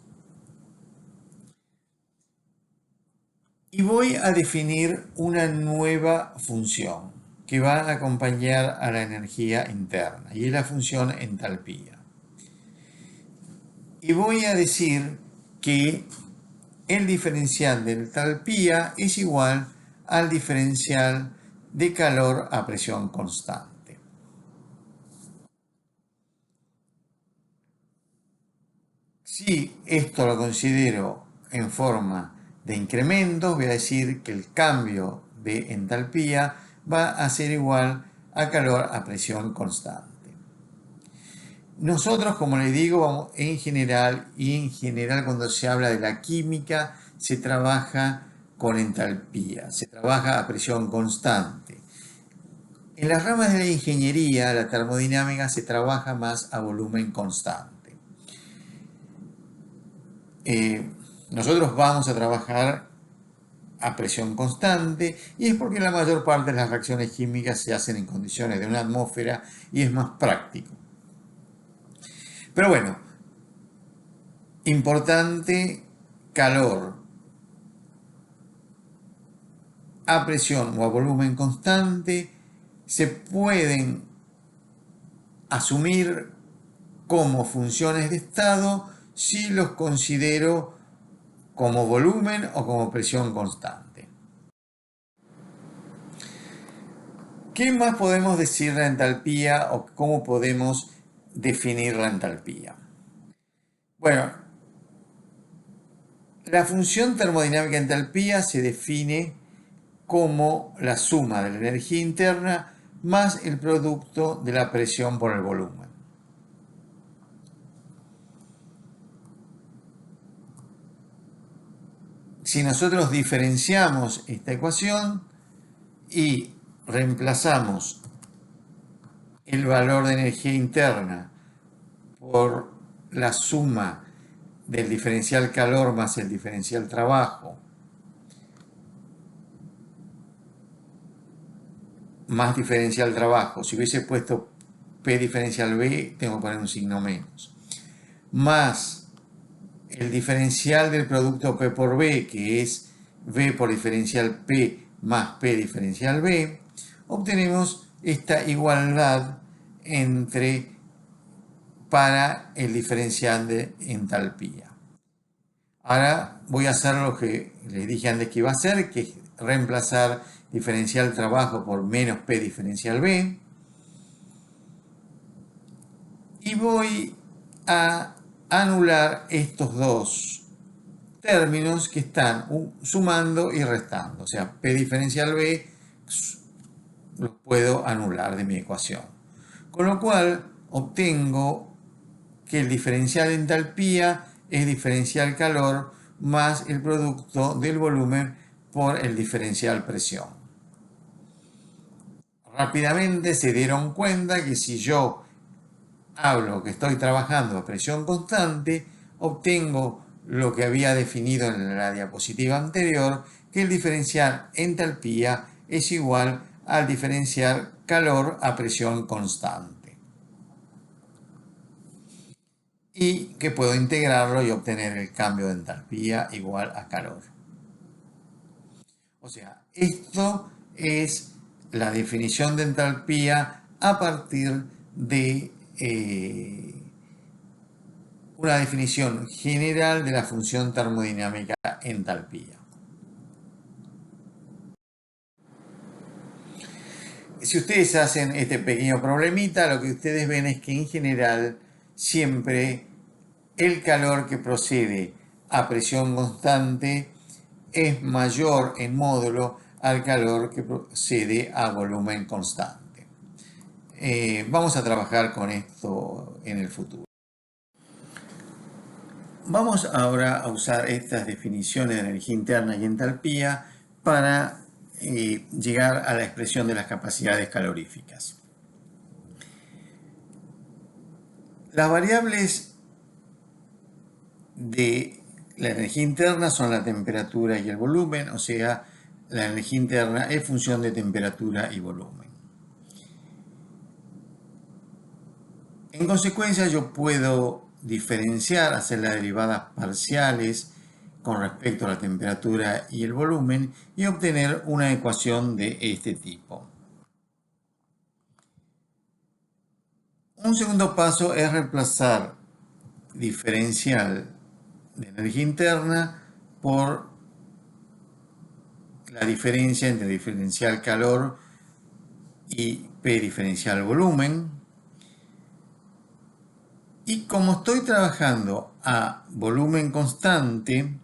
Speaker 1: Y voy a definir una nueva función que va a acompañar a la energía interna y es la función entalpía. Y voy a decir que el diferencial de entalpía es igual al diferencial de calor a presión constante. Si esto lo considero en forma de incrementos, voy a decir que el cambio de entalpía va a ser igual a calor a presión constante. Nosotros, como les digo, en general cuando se habla de la química, se trabaja con entalpía, se trabaja a presión constante. En las ramas de la ingeniería, la termodinámica, se trabaja más a volumen constante. Nosotros vamos a trabajar a presión constante y es porque la mayor parte de las reacciones químicas se hacen en condiciones de una atmósfera y es más práctico. Pero bueno, importante, calor a presión o a volumen constante se pueden asumir como funciones de estado si los considero como volumen o como presión constante. ¿Qué más podemos decir de la entalpía o cómo podemos definir la entalpía? Bueno, la función termodinámica de entalpía se define como la suma de la energía interna más el producto de la presión por el volumen. Si nosotros diferenciamos esta ecuación y reemplazamos el valor de energía interna por la suma del diferencial calor más el diferencial trabajo más diferencial trabajo, si hubiese puesto P diferencial B, tengo que poner un signo menos, más el diferencial del producto P por B, que es V por diferencial P más P diferencial B, obtenemos esta igualdad para el diferencial de entalpía. Ahora voy a hacer lo que les dije antes que iba a hacer, que es reemplazar diferencial trabajo por menos P diferencial B. Y voy a anular estos dos términos que están sumando y restando. O sea, P diferencial B los puedo anular de mi ecuación. Con lo cual obtengo que el diferencial de entalpía es diferencial calor más el producto del volumen por el diferencial presión. Rápidamente se dieron cuenta que si yo hablo que estoy trabajando a presión constante, obtengo lo que había definido en la diapositiva anterior, que el diferencial entalpía es igual al diferencial calor a presión constante. Y que puedo integrarlo y obtener el cambio de entalpía igual a calor. O sea, esto es la definición de entalpía a partir de una definición general de la función termodinámica entalpía. Si ustedes hacen este pequeño problemita, lo que ustedes ven es que en general siempre el calor que procede a presión constante es mayor en módulo al calor que procede a volumen constante. Vamos a trabajar con esto en el futuro. Vamos ahora a usar estas definiciones de energía interna y entalpía para llegar a la expresión de las capacidades caloríficas. Las variables de la energía interna son la temperatura y el volumen, o sea, la energía interna es función de temperatura y volumen. En consecuencia, yo puedo diferenciar, hacer las derivadas parciales con respecto a la temperatura y el volumen y obtener una ecuación de este tipo. Un segundo paso es reemplazar diferencial de energía interna por la diferencia entre diferencial calor y P diferencial volumen. Y como estoy trabajando a volumen constante,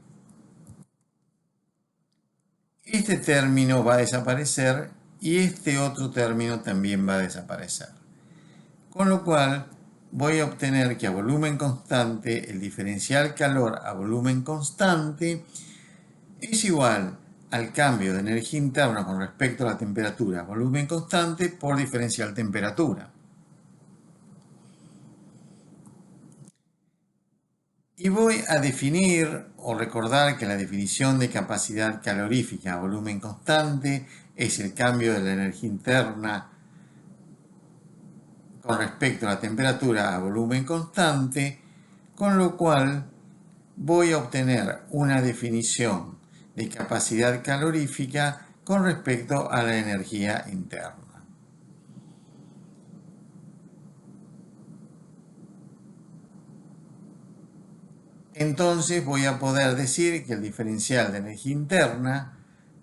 Speaker 1: este término va a desaparecer y este otro término también va a desaparecer. Con lo cual voy a obtener que a volumen constante el diferencial calor a volumen constante es igual al cambio de energía interna con respecto a la temperatura a volumen constante por diferencial temperatura. Y voy a definir o recordar que la definición de capacidad calorífica a volumen constante es el cambio de la energía interna con respecto a la temperatura a volumen constante, con lo cual voy a obtener una definición de capacidad calorífica con respecto a la energía interna. Entonces voy a poder decir que el diferencial de energía interna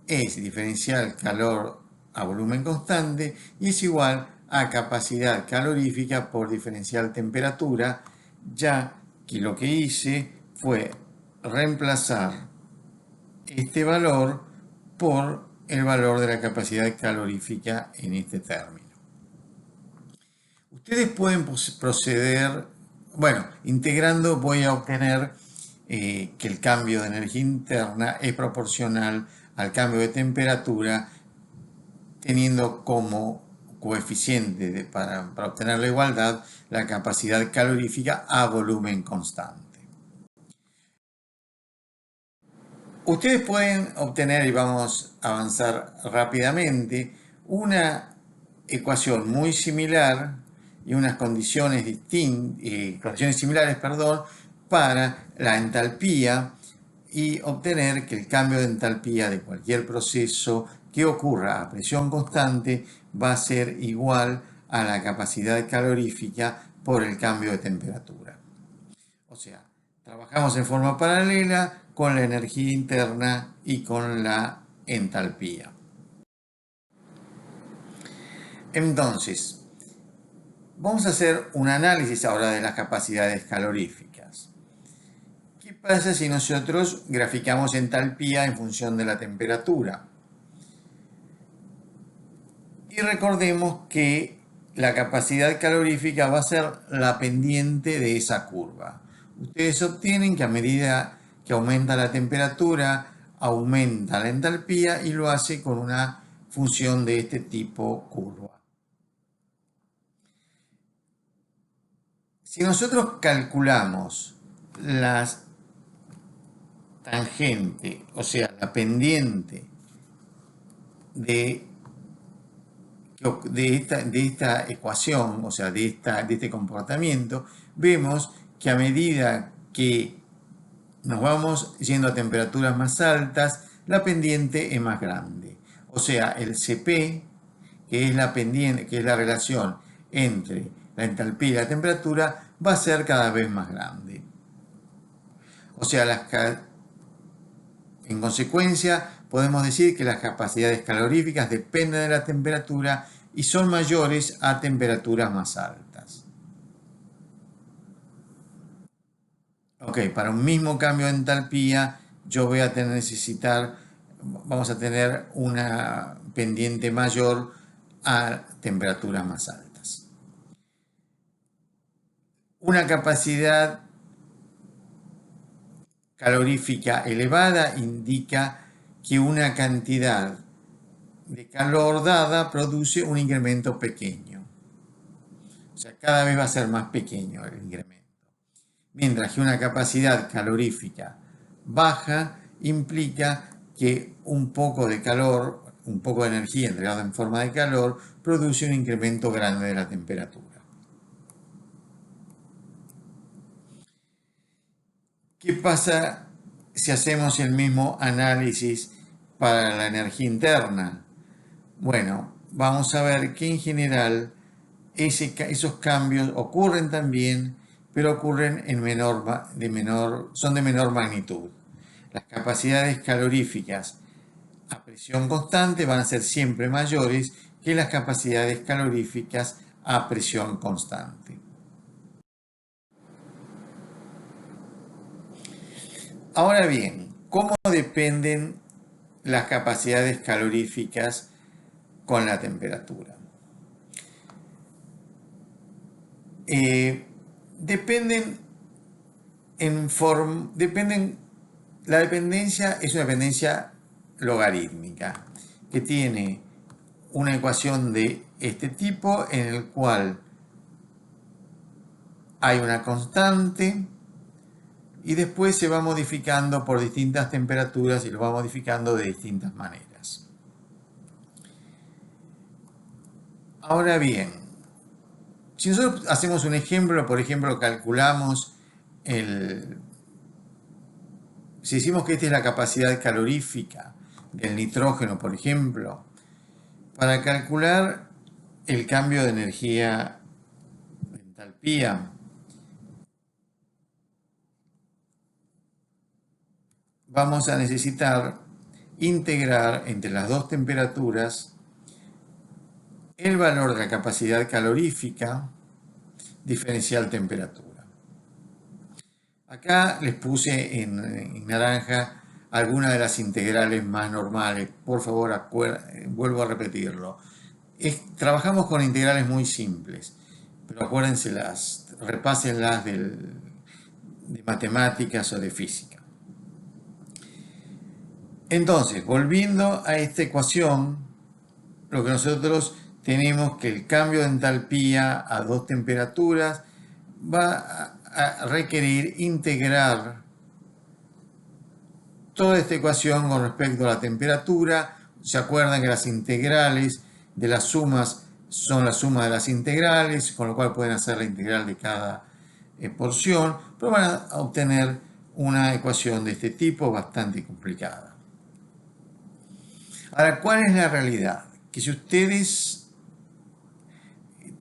Speaker 1: es diferencial calor a volumen constante y es igual a capacidad calorífica por diferencial temperatura, ya que lo que hice fue reemplazar este valor por el valor de la capacidad calorífica en este término. Ustedes pueden proceder, bueno, integrando voy a obtener que el cambio de energía interna es proporcional al cambio de temperatura, teniendo como coeficiente para obtener la igualdad la capacidad calorífica a volumen constante. Ustedes pueden obtener, y vamos a avanzar rápidamente, una ecuación muy similar y unas condiciones similares, para la entalpía y obtener que el cambio de entalpía de cualquier proceso que ocurra a presión constante va a ser igual a la capacidad calorífica por el cambio de temperatura. O sea, trabajamos en forma paralela con la energía interna y con la entalpía. Entonces, vamos a hacer un análisis ahora de las capacidades caloríficas. ¿Qué pasa si nosotros graficamos entalpía en función de la temperatura? Y recordemos que la capacidad calorífica va a ser la pendiente de esa curva. Ustedes obtienen que a medida que aumenta la temperatura, aumenta la entalpía y lo hace con una función de este tipo curva. Si nosotros calculamos las tangente, o sea, la pendiente de esta ecuación, o sea, de este comportamiento, vemos que a medida que nos vamos yendo a temperaturas más altas, la pendiente es más grande. O sea, el Cp, que es la pendiente, que es la relación entre la entalpía y la temperatura, va a ser cada vez más grande. O sea, en consecuencia, podemos decir que las capacidades caloríficas dependen de la temperatura y son mayores a temperaturas más altas. Ok, para un mismo cambio de entalpía, yo voy a vamos a tener una pendiente mayor a temperaturas más altas. Una capacidad calorífica elevada indica que una cantidad de calor dada produce un incremento pequeño. O sea, cada vez va a ser más pequeño el incremento. Mientras que una capacidad calorífica baja implica que un poco de calor, un poco de energía entregada en forma de calor, produce un incremento grande de la temperatura. ¿Qué pasa si hacemos el mismo análisis para la energía interna? Bueno, vamos a ver que en general esos cambios ocurren también, pero ocurren son de menor magnitud. Las capacidades caloríficas a presión constante van a ser siempre mayores que las capacidades caloríficas a presión constante. Ahora bien, ¿cómo dependen las capacidades caloríficas con la temperatura? Dependen la dependencia es una dependencia logarítmica que tiene una ecuación de este tipo en el cual hay una constante y después se va modificando por distintas temperaturas y lo va modificando de distintas maneras. Ahora bien, si nosotros hacemos un ejemplo, por ejemplo, calculamos si decimos que esta es la capacidad calorífica del nitrógeno, por ejemplo, para calcular el cambio de energía de entalpía, vamos a necesitar integrar entre las dos temperaturas el valor de la capacidad calorífica diferencial temperatura. Acá les puse en naranja algunas de las integrales más normales. Por favor, vuelvo a repetirlo. Trabajamos con integrales muy simples, pero acuérdenselas, repásenlas de matemáticas o de física. Entonces, volviendo a esta ecuación, lo que nosotros tenemos que el cambio de entalpía a dos temperaturas va a requerir integrar toda esta ecuación con respecto a la temperatura. ¿Se acuerdan que las integrales de las sumas son la suma de las integrales, con lo cual pueden hacer la integral de cada porción, pero van a obtener una ecuación de este tipo bastante complicada. Ahora, ¿cuál es la realidad? Que si ustedes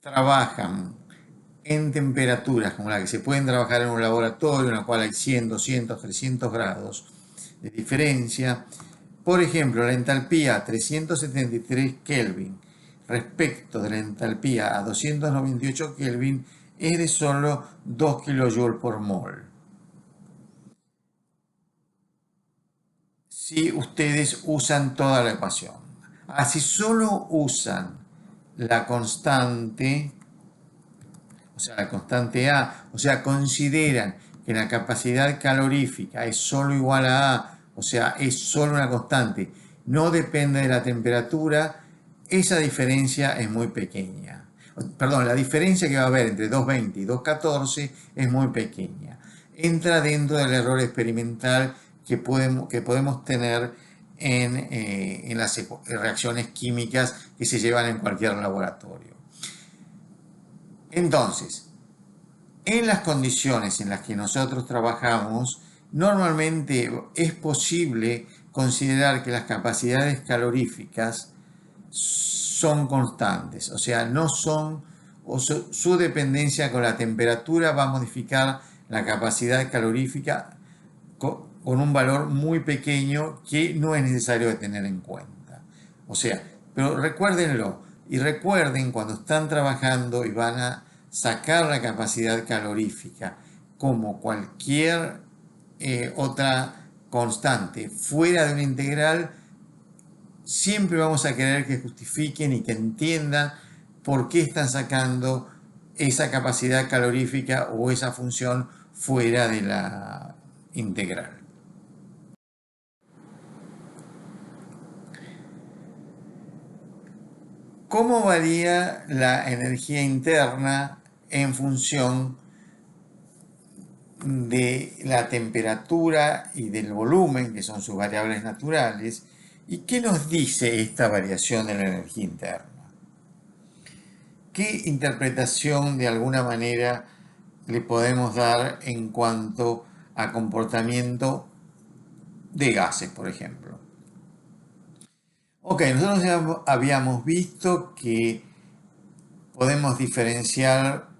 Speaker 1: trabajan en temperaturas como la que se pueden trabajar en un laboratorio, en la cual hay 100, 200, 300 grados de diferencia, por ejemplo, la entalpía a 373 Kelvin respecto de la entalpía a 298 Kelvin es de solo 2 kJ por mol. Si ustedes usan toda la ecuación. Si solo usan la constante, o sea, la constante A, o sea, consideran que la capacidad calorífica es solo igual a A, o sea, es solo una constante, no depende de la temperatura, esa diferencia es muy pequeña. Perdón, la diferencia que va a haber entre 220 y 214 es muy pequeña. Entra dentro del error experimental que podemos tener en las reacciones químicas que se llevan en cualquier laboratorio. Entonces, en las condiciones en las que nosotros trabajamos, normalmente es posible considerar que las capacidades caloríficas son constantes, o sea, no son, o su dependencia con la temperatura va a modificar la capacidad calorífica con un valor muy pequeño que no es necesario de tener en cuenta. O sea, pero recuérdenlo y recuerden cuando están trabajando y van a sacar la capacidad calorífica como cualquier otra constante fuera de una integral, siempre vamos a querer que justifiquen y que entiendan por qué están sacando esa capacidad calorífica o esa función fuera de la integral. ¿Cómo varía la energía interna en función de la temperatura y del volumen, que son sus variables naturales? ¿Y qué nos dice esta variación de la energía interna? ¿Qué interpretación de alguna manera le podemos dar en cuanto a comportamiento de gases, por ejemplo? Ok, nosotros ya habíamos visto que podemos diferenciar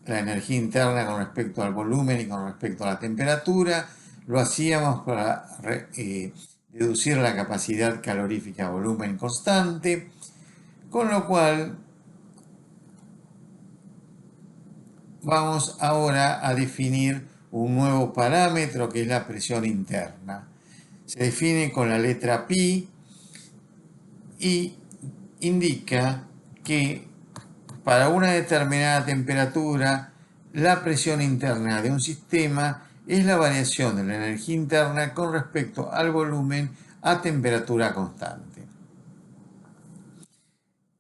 Speaker 1: la energía interna con respecto al volumen y con respecto a la temperatura. Lo hacíamos para deducir la capacidad calorífica a volumen constante, con lo cual vamos ahora a definir un nuevo parámetro que es la presión interna. Se define con la letra pi y indica que para una determinada temperatura la presión interna de un sistema es la variación de la energía interna con respecto al volumen a temperatura constante.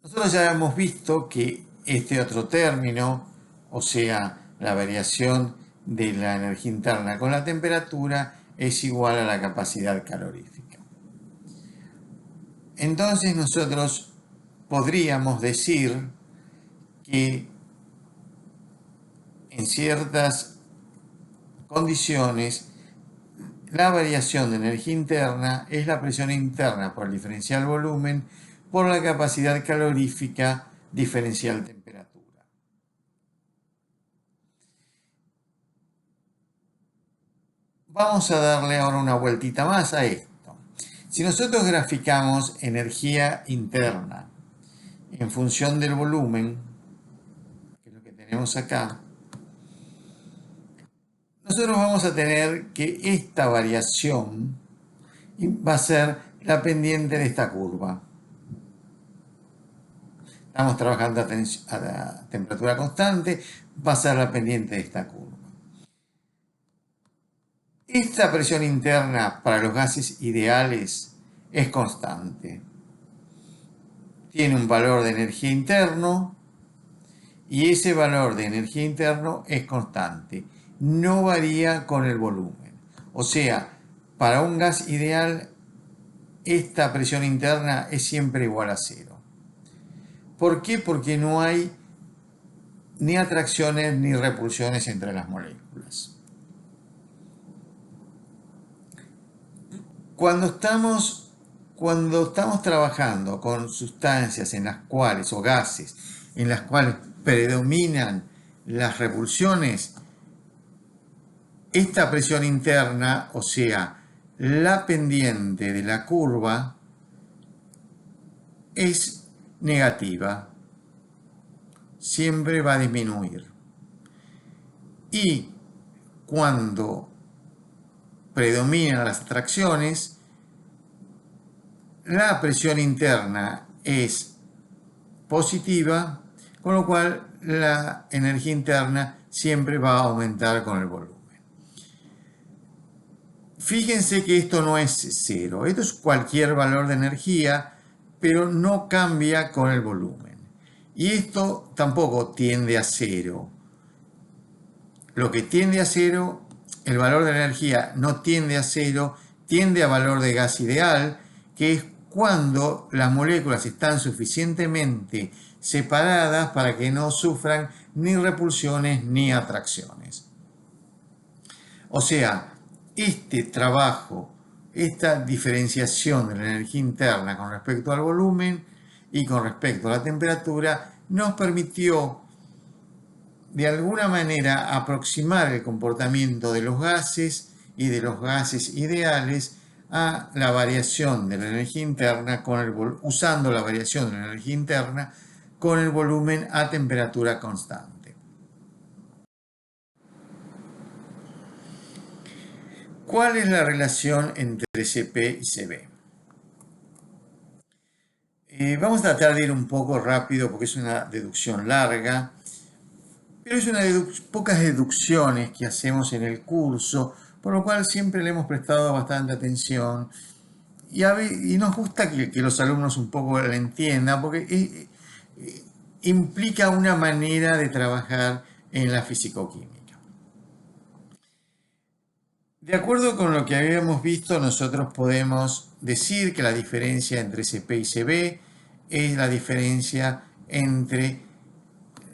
Speaker 1: Nosotros ya hemos visto que este otro término, o sea, la variación de la energía interna con la temperatura, es igual a la capacidad calorífica. Entonces nosotros podríamos decir que en ciertas condiciones la variación de energía interna es la presión interna por el diferencial volumen por la capacidad calorífica diferencial temperatura. Vamos a darle ahora una vueltita más a esto. Si nosotros graficamos energía interna en función del volumen, que es lo que tenemos acá, nosotros vamos a tener que esta variación va a ser la pendiente de esta curva. Estamos trabajando a temperatura constante, va a ser la pendiente de esta curva. Esta presión interna para los gases ideales es constante. Tiene un valor de energía interno y ese valor de energía interno es constante. No varía con el volumen. O sea, para un gas ideal, esta presión interna es siempre igual a cero. ¿Por qué? Porque no hay ni atracciones ni repulsiones entre las moléculas. Cuando estamos trabajando con sustancias en las cuales, o gases, en las cuales predominan las repulsiones, esta presión interna, o sea, la pendiente de la curva, es negativa. Siempre va a disminuir. Y cuando predominan las atracciones, la presión interna es positiva, con lo cual la energía interna siempre va a aumentar con el volumen. Fíjense que esto no es cero, esto es cualquier valor de energía, pero no cambia con el volumen. Y esto tampoco tiende a cero. Lo que tiende a cero, el valor de la energía no tiende a cero, tiende a valor de gas ideal, que es cuando las moléculas están suficientemente separadas para que no sufran ni repulsiones ni atracciones. O sea, este trabajo, esta diferenciación de la energía interna con respecto al volumen y con respecto a la temperatura nos permitió de alguna manera aproximar el comportamiento de los gases y de los gases ideales a la variación de la energía interna usando la variación de la energía interna con el volumen a temperatura constante. ¿Cuál es la relación entre Cp y Cv? Vamos a tratar de ir un poco rápido porque es una deducción larga, pero es una de pocas deducciones que hacemos en el curso, por lo cual siempre le hemos prestado bastante atención y nos gusta que los alumnos un poco la entiendan porque implica una manera de trabajar en la fisicoquímica. De acuerdo con lo que habíamos visto, nosotros podemos decir que la diferencia entre Cp y Cv es la diferencia entre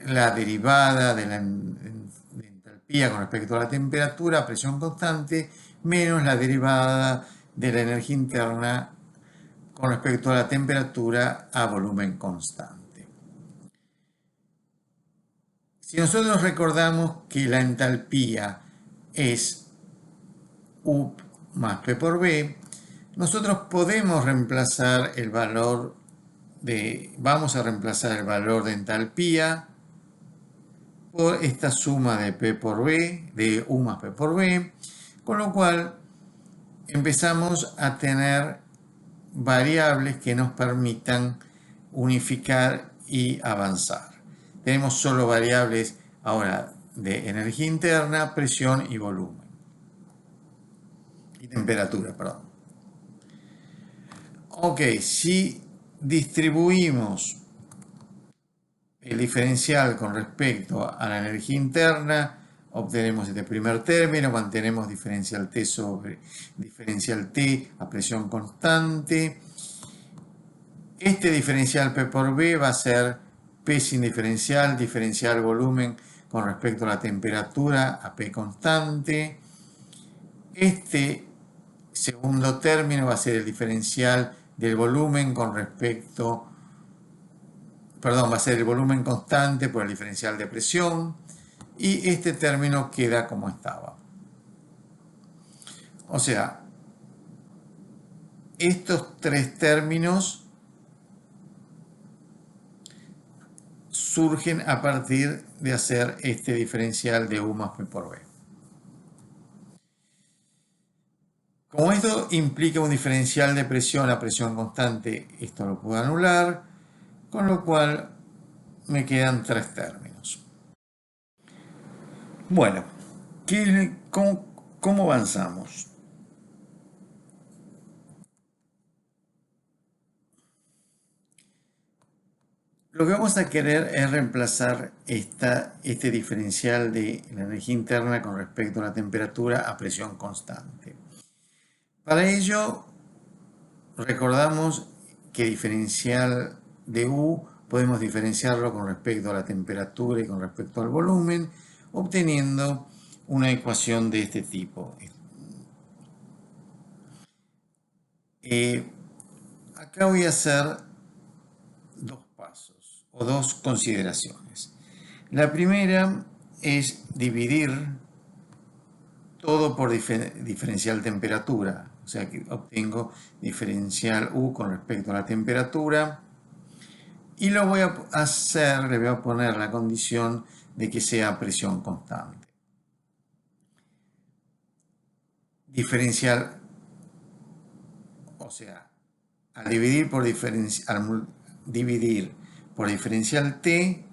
Speaker 1: la derivada de la entalpía con respecto a la temperatura a presión constante menos la derivada de la energía interna con respecto a la temperatura a volumen constante. Si nosotros recordamos que la entalpía es U más P por B, nosotros podemos reemplazar el valor vamos a reemplazar el valor de entalpía por esta suma de P por B, de U más P por B, con lo cual empezamos a tener variables que nos permitan unificar y avanzar. Tenemos solo variables ahora de energía interna, presión y volumen. Y temperatura, perdón. Ok, si distribuimos el diferencial con respecto a la energía interna, obtenemos este primer término, mantenemos diferencial T sobre diferencial T a presión constante. Este diferencial P por B va a ser P sin diferencial, diferencial volumen con respecto a la temperatura a P constante. Este segundo término va a ser el diferencial del volumen con respecto, perdón, va a ser el volumen constante por el diferencial de presión y este término queda como estaba. O sea, estos tres términos surgen a partir de hacer este diferencial de U más P por B. Como esto implica un diferencial de presión a presión constante, esto lo puedo anular, con lo cual me quedan tres términos. Bueno, ¿cómo avanzamos? Lo que vamos a querer es reemplazar este diferencial de la energía interna con respecto a la temperatura a presión constante. Para ello, recordamos que diferencial de U podemos diferenciarlo con respecto a la temperatura y con respecto al volumen, obteniendo una ecuación de este tipo. Acá voy a hacer dos pasos o dos consideraciones. La primera es dividir todo por diferencial temperatura, o sea que obtengo diferencial U con respecto a la temperatura y lo voy a hacer, le voy a poner la condición de que sea presión constante. Diferencial, o sea, al dividir por diferencial T,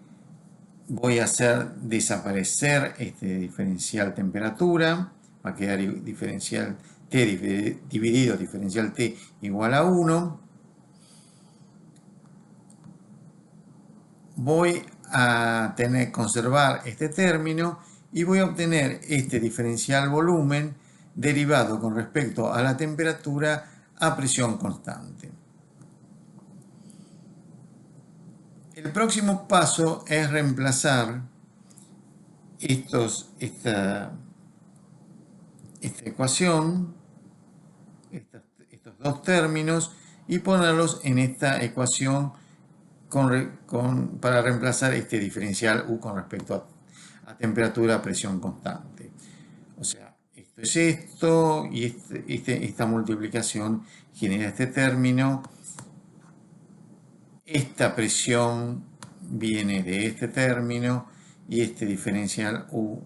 Speaker 1: voy a hacer desaparecer este diferencial temperatura, va a quedar diferencial T dividido diferencial T igual a 1. Voy a conservar este término y voy a obtener este diferencial volumen derivado con respecto a la temperatura a presión constante. El próximo paso es reemplazar esta ecuación, estos dos términos, y ponerlos en esta ecuación para reemplazar este diferencial U con respecto a temperatura a presión constante. O sea, esto es esto y esta multiplicación genera este término. Esta presión viene de este término y este diferencial U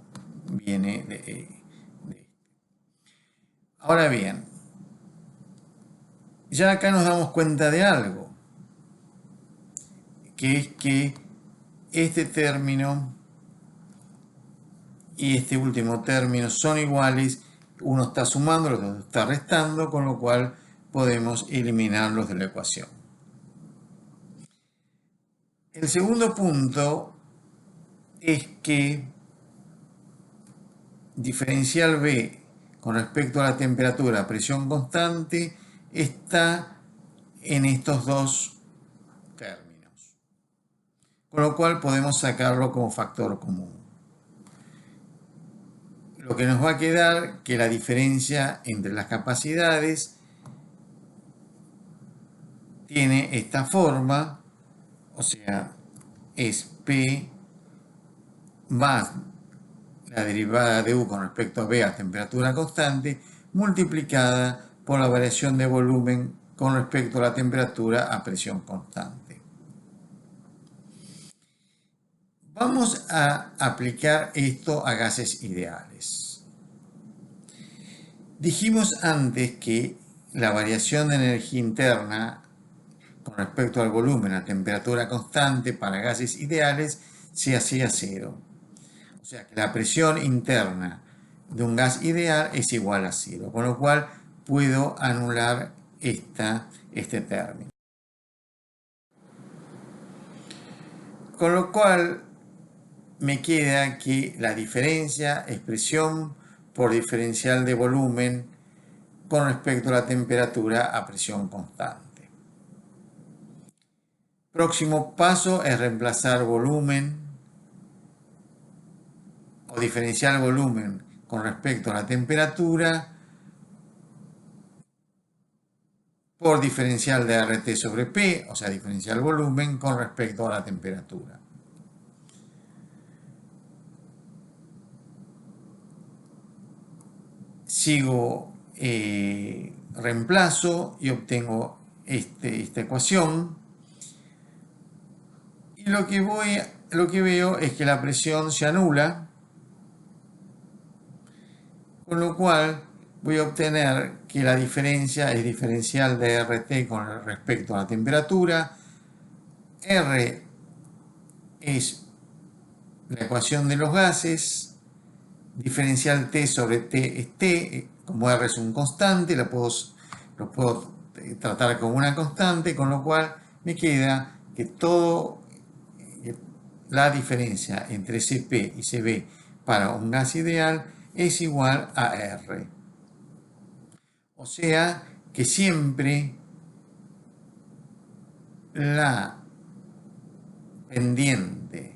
Speaker 1: viene de este. Ahora bien, ya acá nos damos cuenta de algo, que es que este término y este último término son iguales, uno está sumando, el otro está restando, con lo cual podemos eliminarlos de la ecuación. El segundo punto es que diferencial B con respecto a la temperatura a presión constante está en estos dos términos, con lo cual podemos sacarlo como factor común. Lo que nos va a quedar que la diferencia entre las capacidades tiene esta forma, o sea, es P más la derivada de U con respecto a B a temperatura constante multiplicada por la variación de volumen con respecto a la temperatura a presión constante. Vamos a aplicar esto a gases ideales. Dijimos antes que la variación de energía interna con respecto al volumen a temperatura constante para gases ideales se hacía cero. O sea que la presión interna de un gas ideal es igual a cero, con lo cual puedo anular este término. Con lo cual me queda que la diferencia es presión por diferencial de volumen con respecto a la temperatura a presión constante. Próximo paso es reemplazar volumen o diferencial volumen con respecto a la temperatura por diferencial de RT sobre P, o sea, diferencial volumen con respecto a la temperatura. Sigo, reemplazo y obtengo esta ecuación. Y lo que veo es que la presión se anula, con lo cual voy a obtener que la diferencia es diferencial de RT con respecto a la temperatura. R es la ecuación de los gases, diferencial T sobre T es T, como R es un constante, lo puedo tratar como una constante, con lo cual me queda que la diferencia entre Cp y Cv para un gas ideal es igual a R. O sea que siempre la pendiente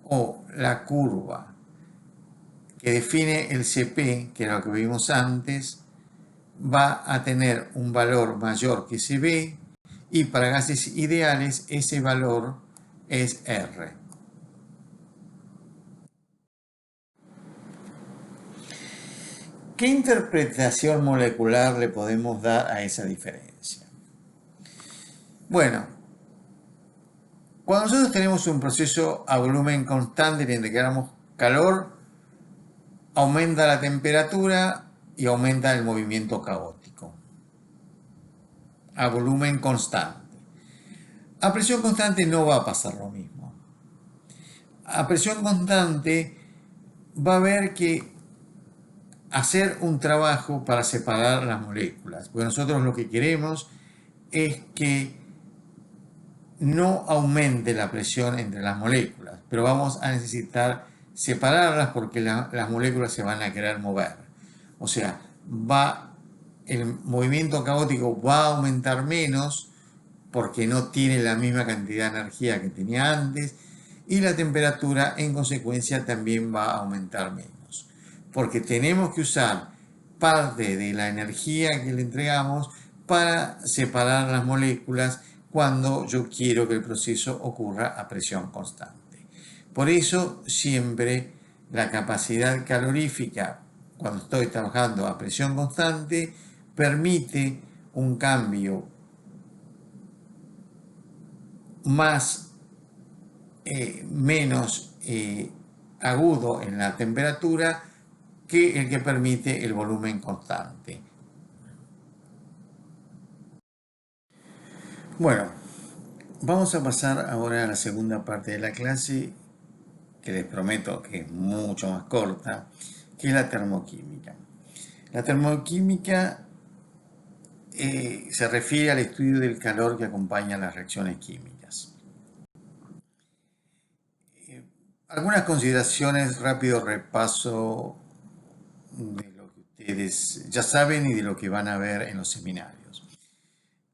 Speaker 1: o la curva que define el Cp, que era lo que vimos antes, va a tener un valor mayor que Cv y para gases ideales ese valor es R. ¿Qué interpretación molecular le podemos dar a esa diferencia? Bueno, cuando nosotros tenemos un proceso a volumen constante y le integramos calor, aumenta la temperatura y aumenta el movimiento caótico a volumen constante. A presión constante no va a pasar lo mismo. A presión constante va a haber que hacer un trabajo para separar las moléculas, porque nosotros lo que queremos es que no aumente la presión entre las moléculas, pero vamos a necesitar separarlas porque las moléculas se van a querer mover. O sea, el movimiento caótico va a aumentar menos porque no tiene la misma cantidad de energía que tenía antes y la temperatura en consecuencia también va a aumentar menos. Porque tenemos que usar parte de la energía que le entregamos para separar las moléculas cuando yo quiero que el proceso ocurra a presión constante. Por eso siempre la capacidad calorífica cuando estoy trabajando a presión constante permite un cambio menos agudo en la temperatura que el que permite el volumen constante. Bueno, vamos a pasar ahora a la segunda parte de la clase, que les prometo que es mucho más corta, que es la termoquímica. La termoquímica se refiere al estudio del calor que acompaña las reacciones químicas. Algunas consideraciones, rápido repaso de lo que ustedes ya saben y de lo que van a ver en los seminarios.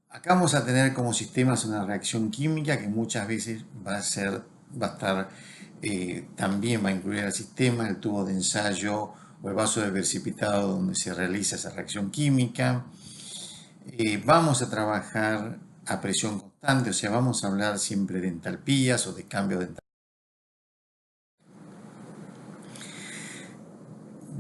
Speaker 1: Acá vamos a tener como sistemas una reacción química que muchas veces también va a incluir el sistema, el tubo de ensayo o el vaso de precipitado donde se realiza esa reacción química. Vamos a trabajar a presión constante, o sea, vamos a hablar siempre de entalpías o de cambio de entalpía.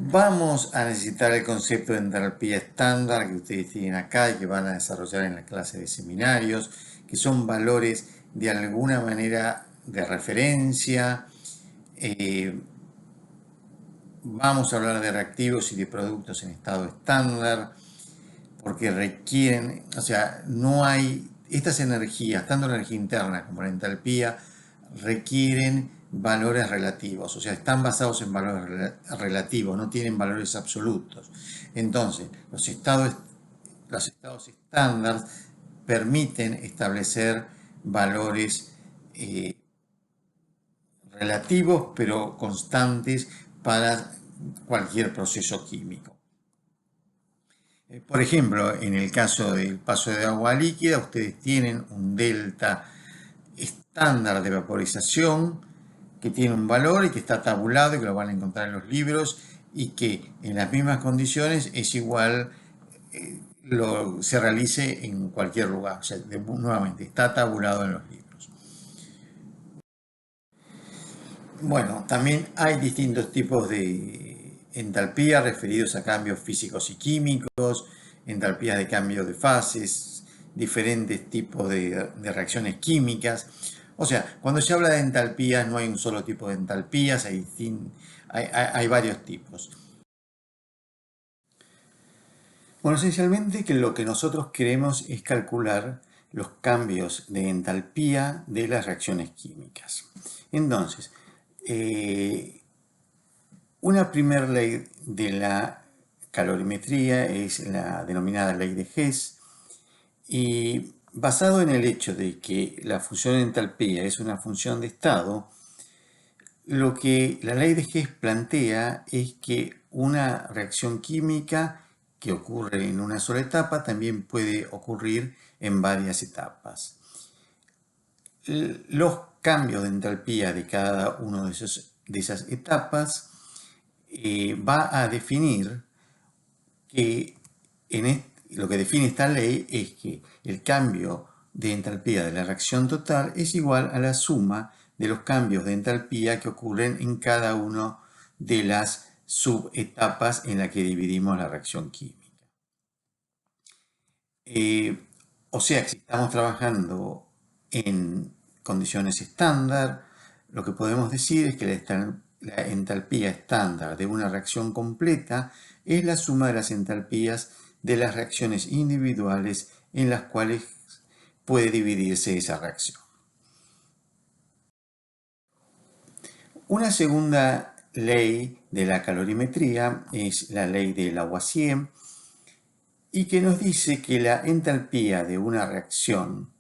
Speaker 1: Vamos a necesitar el concepto de entalpía estándar que ustedes tienen acá y que van a desarrollar en la clase de seminarios, que son valores de alguna manera de referencia. Vamos a hablar de reactivos y de productos en estado estándar, porque requieren, o sea, no hay, estas energías, tanto la energía interna como la entalpía, requieren valores relativos, o sea, están basados en valores relativos, no tienen valores absolutos. Entonces, los estados estándar permiten establecer valores relativos pero constantes para cualquier proceso químico. Por ejemplo, en el caso del paso de agua líquida, ustedes tienen un delta estándar de vaporización que tiene un valor y que está tabulado y que lo van a encontrar en los libros y que en las mismas condiciones es igual, se realice en cualquier lugar. O sea, nuevamente, está tabulado en los libros. Bueno, también hay distintos tipos de entalpía referidos a cambios físicos y químicos, entalpías de cambio de fases, diferentes tipos de reacciones químicas. O sea, cuando se habla de entalpías no hay un solo tipo de entalpías, hay varios tipos. Bueno, esencialmente que lo que nosotros queremos es calcular los cambios de entalpía de las reacciones químicas. Entonces, una primera ley de la calorimetría es la denominada ley de Hess y basado en el hecho de que la función de entalpía es una función de estado, lo que la ley de Hess plantea es que una reacción química que ocurre en una sola etapa también puede ocurrir en varias etapas. Los cambios de entalpía de cada una de esas etapas va a definir que lo que define esta ley es que el cambio de entalpía de la reacción total es igual a la suma de los cambios de entalpía que ocurren en cada una de las subetapas en la que dividimos la reacción química. O sea que si estamos trabajando en condiciones estándar, lo que podemos decir es que la entalpía estándar de una reacción completa es la suma de las entalpías de las reacciones individuales en las cuales puede dividirse esa reacción. Una segunda ley de la calorimetría es la ley de Lavoisier, y que nos dice que la entalpía de una reacción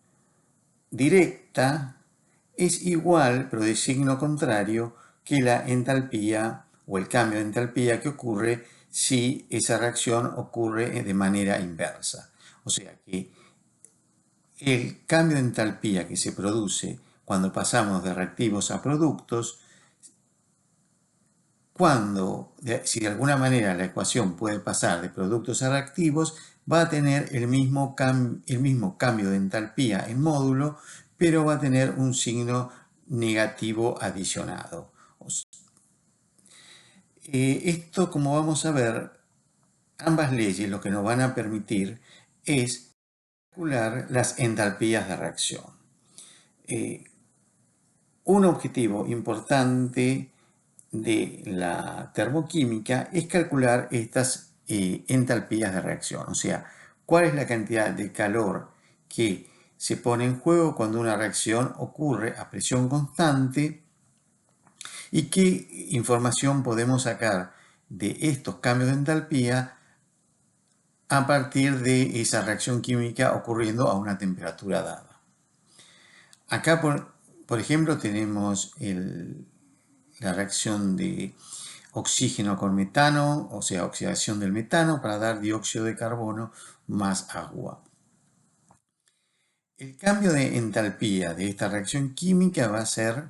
Speaker 1: directa es igual, pero de signo contrario, que la entalpía o el cambio de entalpía que ocurre si esa reacción ocurre de manera inversa. O sea que el cambio de entalpía que se produce cuando pasamos de reactivos a productos, si de alguna manera la ecuación puede pasar de productos a reactivos, va a tener el mismo cambio de entalpía en módulo, pero va a tener un signo negativo adicionado. Esto, como vamos a ver, ambas leyes lo que nos van a permitir es calcular las entalpías de reacción. Un objetivo importante de la termoquímica es calcular estas entalpías de reacción, o sea, cuál es la cantidad de calor que se pone en juego cuando una reacción ocurre a presión constante y qué información podemos sacar de estos cambios de entalpía a partir de esa reacción química ocurriendo a una temperatura dada. Acá, por ejemplo, tenemos la reacción de oxígeno con metano, o sea, oxidación del metano para dar dióxido de carbono más agua. El cambio de entalpía de esta reacción química va a ser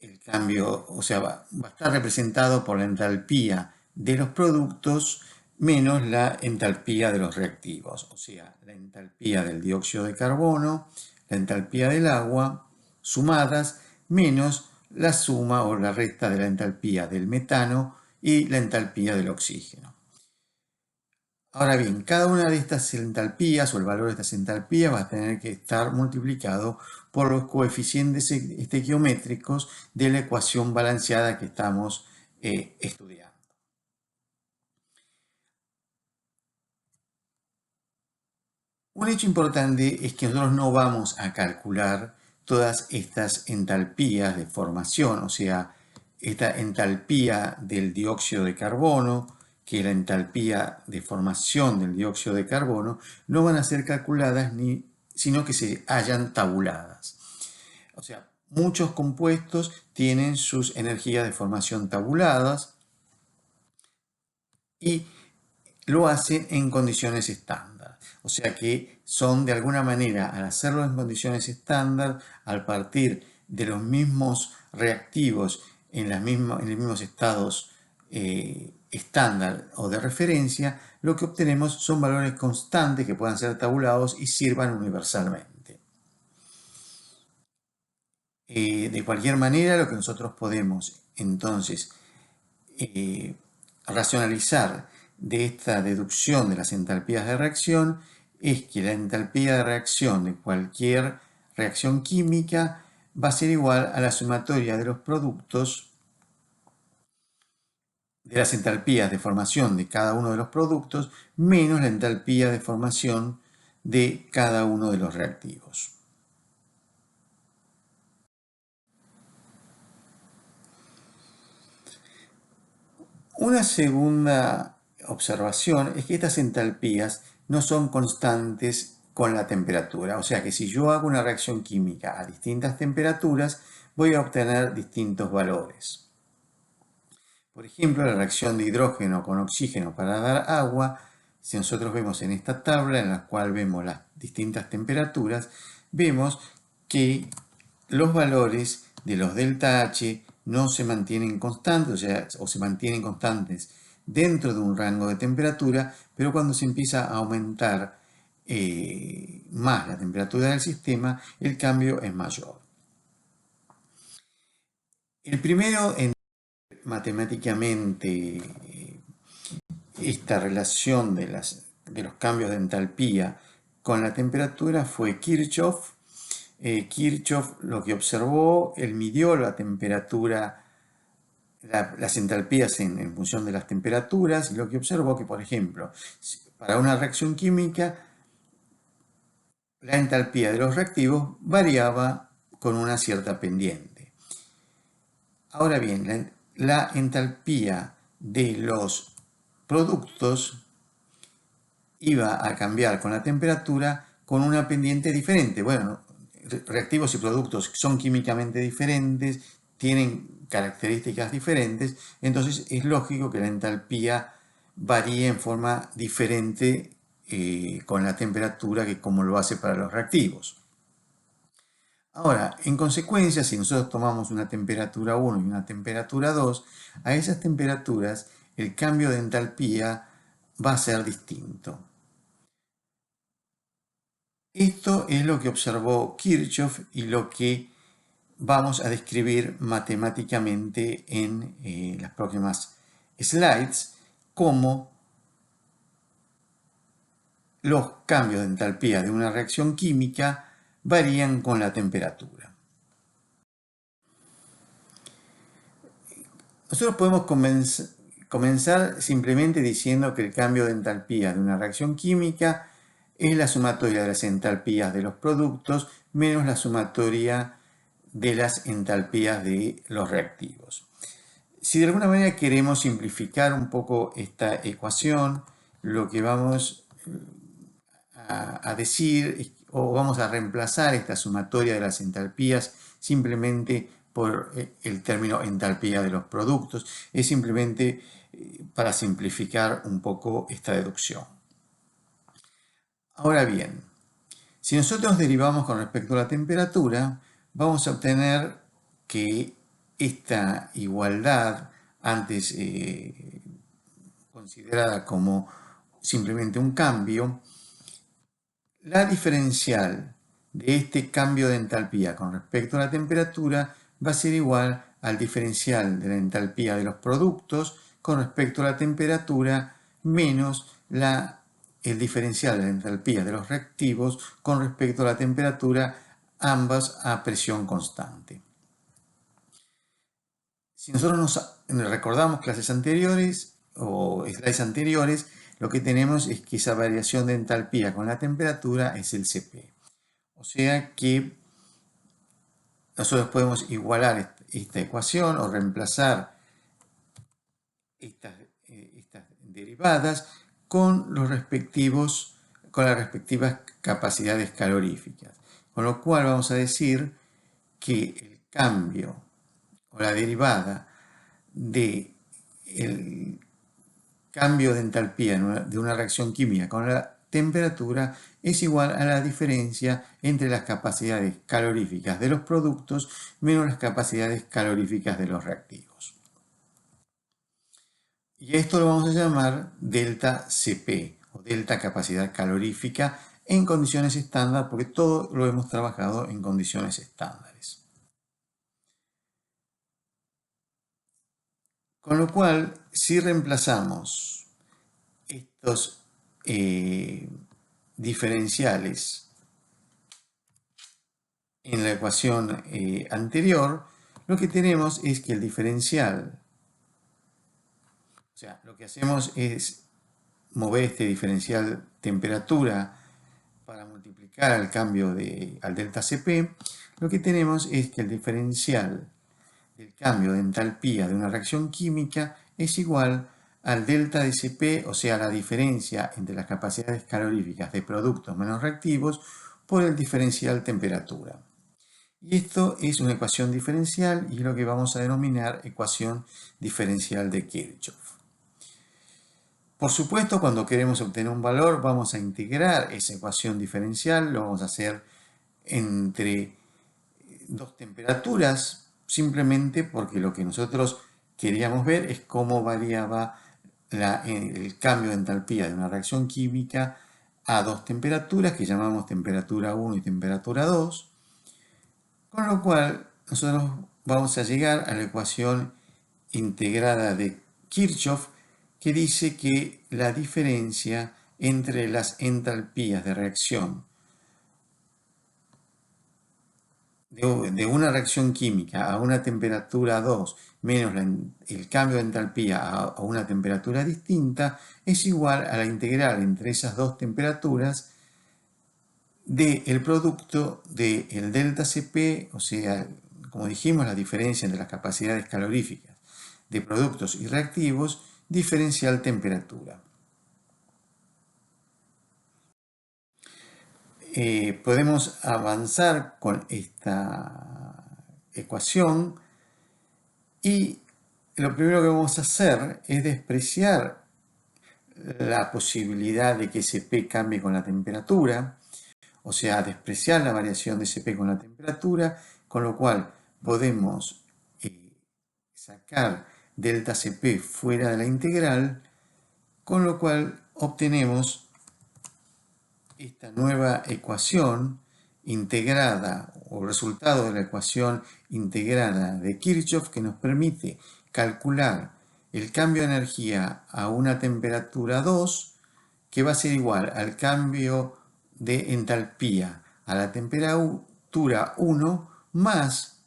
Speaker 1: el cambio, o sea, va a estar representado por la entalpía de los productos menos la entalpía de los reactivos, o sea, la entalpía del dióxido de carbono, la entalpía del agua, sumadas, menos la suma o la resta de la entalpía del metano y la entalpía del oxígeno. Ahora bien, cada una de estas entalpías o el valor de estas entalpías va a tener que estar multiplicado por los coeficientes estequiométricos de la ecuación balanceada que estamos estudiando. Un hecho importante es que nosotros no vamos a calcular todas estas entalpías de formación, o sea, esta entalpía del dióxido de carbono, que la entalpía de formación del dióxido de carbono, no van a ser calculadas sino que se hallan tabuladas. O sea, muchos compuestos tienen sus energías de formación tabuladas y lo hacen en condiciones estándar. O sea que son de alguna manera, al hacerlo en condiciones estándar, al partir de los mismos reactivos en los mismos estados estándar o de referencia, lo que obtenemos son valores constantes que puedan ser tabulados y sirvan universalmente. De cualquier manera, lo que nosotros podemos entonces racionalizar de esta deducción de las entalpías de reacción es que la entalpía de reacción de cualquier reacción química va a ser igual a la sumatoria de los productos de las entalpías de formación de cada uno de los productos menos la entalpía de formación de cada uno de los reactivos. Una segunda observación es que estas entalpías no son constantes con la temperatura. O sea que si yo hago una reacción química a distintas temperaturas, voy a obtener distintos valores. Por ejemplo, la reacción de hidrógeno con oxígeno para dar agua, si nosotros vemos en esta tabla en la cual vemos las distintas temperaturas, vemos que los valores de los delta H no se mantienen constantes, o se mantienen constantes dentro de un rango de temperatura, pero cuando se empieza a aumentar más la temperatura del sistema, el cambio es mayor. El primero en matemáticamente esta relación de los cambios de entalpía con la temperatura fue Kirchhoff. Kirchhoff lo que observó, él midió la temperatura, las entalpías en función de las temperaturas, y lo que observó que, por ejemplo, para una reacción química la entalpía de los reactivos variaba con una cierta pendiente. Ahora bien, la entalpía de los productos iba a cambiar con la temperatura con una pendiente diferente. Bueno, reactivos y productos son químicamente diferentes, tienen características diferentes, entonces es lógico que la entalpía varíe en forma diferente con la temperatura que como lo hace para los reactivos. Ahora, en consecuencia, si nosotros tomamos una temperatura 1 y una temperatura 2, a esas temperaturas el cambio de entalpía va a ser distinto. Esto es lo que observó Kirchhoff y lo que vamos a describir matemáticamente en las próximas slides, como los cambios de entalpía de una reacción química varían con la temperatura. Nosotros podemos comenzar simplemente diciendo que el cambio de entalpía de una reacción química es la sumatoria de las entalpías de los productos menos la sumatoria de las entalpías de los reactivos. Si de alguna manera queremos simplificar un poco esta ecuación, lo que vamos a decir o vamos a reemplazar esta sumatoria de las entalpías simplemente por el término entalpía de los productos. Es simplemente para simplificar un poco esta deducción. Ahora bien, si nosotros derivamos con respecto a la temperatura, vamos a obtener que esta igualdad, antes considerada como simplemente un cambio, la diferencial de este cambio de entalpía con respecto a la temperatura va a ser igual al diferencial de la entalpía de los productos con respecto a la temperatura menos el diferencial de la entalpía de los reactivos con respecto a la temperatura, ambas a presión constante. Si nosotros nos recordamos clases anteriores o slides anteriores, lo que tenemos es que esa variación de entalpía con la temperatura es el Cp. O sea que nosotros podemos igualar esta ecuación o reemplazar estas derivadas con las respectivas capacidades caloríficas. Con lo cual vamos a decir que el cambio o la derivada del cambio de entalpía de una reacción química con la temperatura es igual a la diferencia entre las capacidades caloríficas de los productos menos las capacidades caloríficas de los reactivos. Y esto lo vamos a llamar delta Cp o delta capacidad calorífica en condiciones estándar, porque todo lo hemos trabajado en condiciones estándares. Con lo cual, si reemplazamos estos diferenciales en la ecuación anterior, lo que tenemos es que el diferencial, o sea, lo que hacemos es mover este diferencial temperatura para multiplicar al cambio al delta Cp, lo que tenemos es que el diferencial del cambio de entalpía de una reacción química es igual al delta de Cp, o sea, la diferencia entre las capacidades caloríficas de productos menos reactivos por el diferencial temperatura. Y esto es una ecuación diferencial y es lo que vamos a denominar ecuación diferencial de Kirchhoff. Por supuesto, cuando queremos obtener un valor, vamos a integrar esa ecuación diferencial, lo vamos a hacer entre dos temperaturas, simplemente porque lo que nosotros queríamos ver es cómo variaba el cambio de entalpía de una reacción química a dos temperaturas, que llamamos temperatura 1 y temperatura 2, con lo cual nosotros vamos a llegar a la ecuación integrada de Kirchhoff, que dice que la diferencia entre las entalpías de reacción de una reacción química a una temperatura 2 menos el cambio de entalpía a una temperatura distinta es igual a la integral entre esas dos temperaturas del producto del delta Cp, o sea, como dijimos, la diferencia entre las capacidades caloríficas de productos y reactivos, diferencial temperatura. Podemos avanzar con esta ecuación y lo primero que vamos a hacer es despreciar la posibilidad de que Cp cambie con la temperatura, o sea, despreciar la variación de Cp con la temperatura, con lo cual podemos sacar delta Cp fuera de la integral, con lo cual obtenemos esta nueva ecuación integrada o resultado de la ecuación integrada de Kirchhoff que nos permite calcular el cambio de energía a una temperatura 2 que va a ser igual al cambio de entalpía a la temperatura 1 más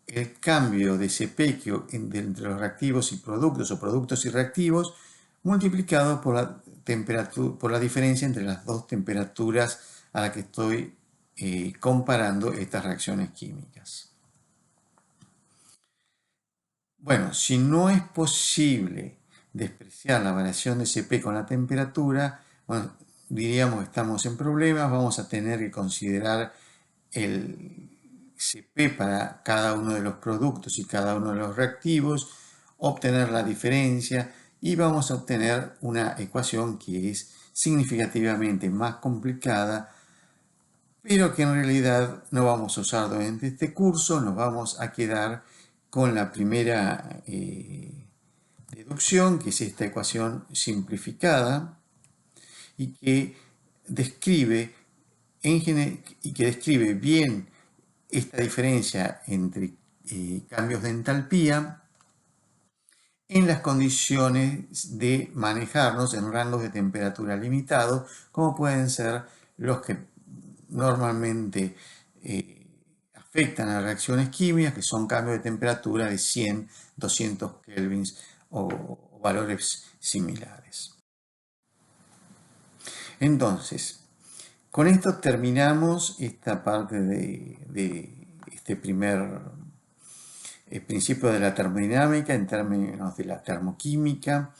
Speaker 1: el cambio de Cp entre los reactivos y productos o productos y reactivos multiplicado por la temperatura, por la diferencia entre las dos temperaturas a las que estoy comparando estas reacciones químicas. Bueno, si no es posible despreciar la variación de Cp con la temperatura, bueno, diríamos que estamos en problemas, vamos a tener que considerar el Cp para cada uno de los productos y cada uno de los reactivos, obtener la diferencia y vamos a obtener una ecuación que es significativamente más complicada, pero que en realidad no vamos a usar durante este curso, nos vamos a quedar con la primera deducción, que es esta ecuación simplificada y que describe bien esta diferencia entre cambios de entalpía en las condiciones de manejarnos en rangos de temperatura limitados, como pueden ser los que normalmente afectan a reacciones químicas, que son cambios de temperatura de 100, 200 kelvins o valores similares. Entonces, con esto terminamos esta parte de este primer principio de la termodinámica en términos de la termoquímica,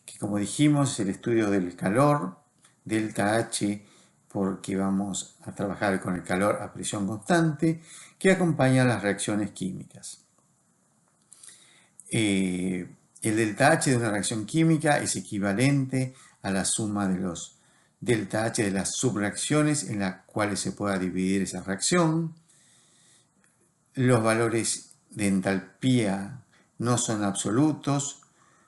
Speaker 1: que como dijimos es el estudio del calor, delta H, porque vamos a trabajar con el calor a presión constante, que acompaña las reacciones químicas. El delta H de una reacción química es equivalente a la suma de los delta H de las subreacciones en las cuales se pueda dividir esa reacción. Los valores de entalpía no son absolutos,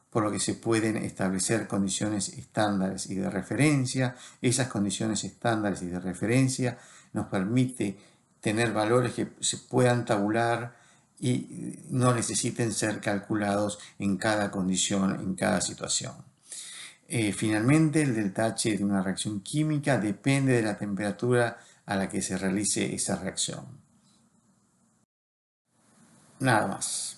Speaker 1: por lo que se pueden establecer condiciones estándares y de referencia. Esas condiciones estándares y de referencia nos permiten tener valores que se puedan tabular y no necesiten ser calculados en cada condición, en cada situación. Finalmente, el delta H de una reacción química depende de la temperatura a la que se realice esa reacción. Nada más.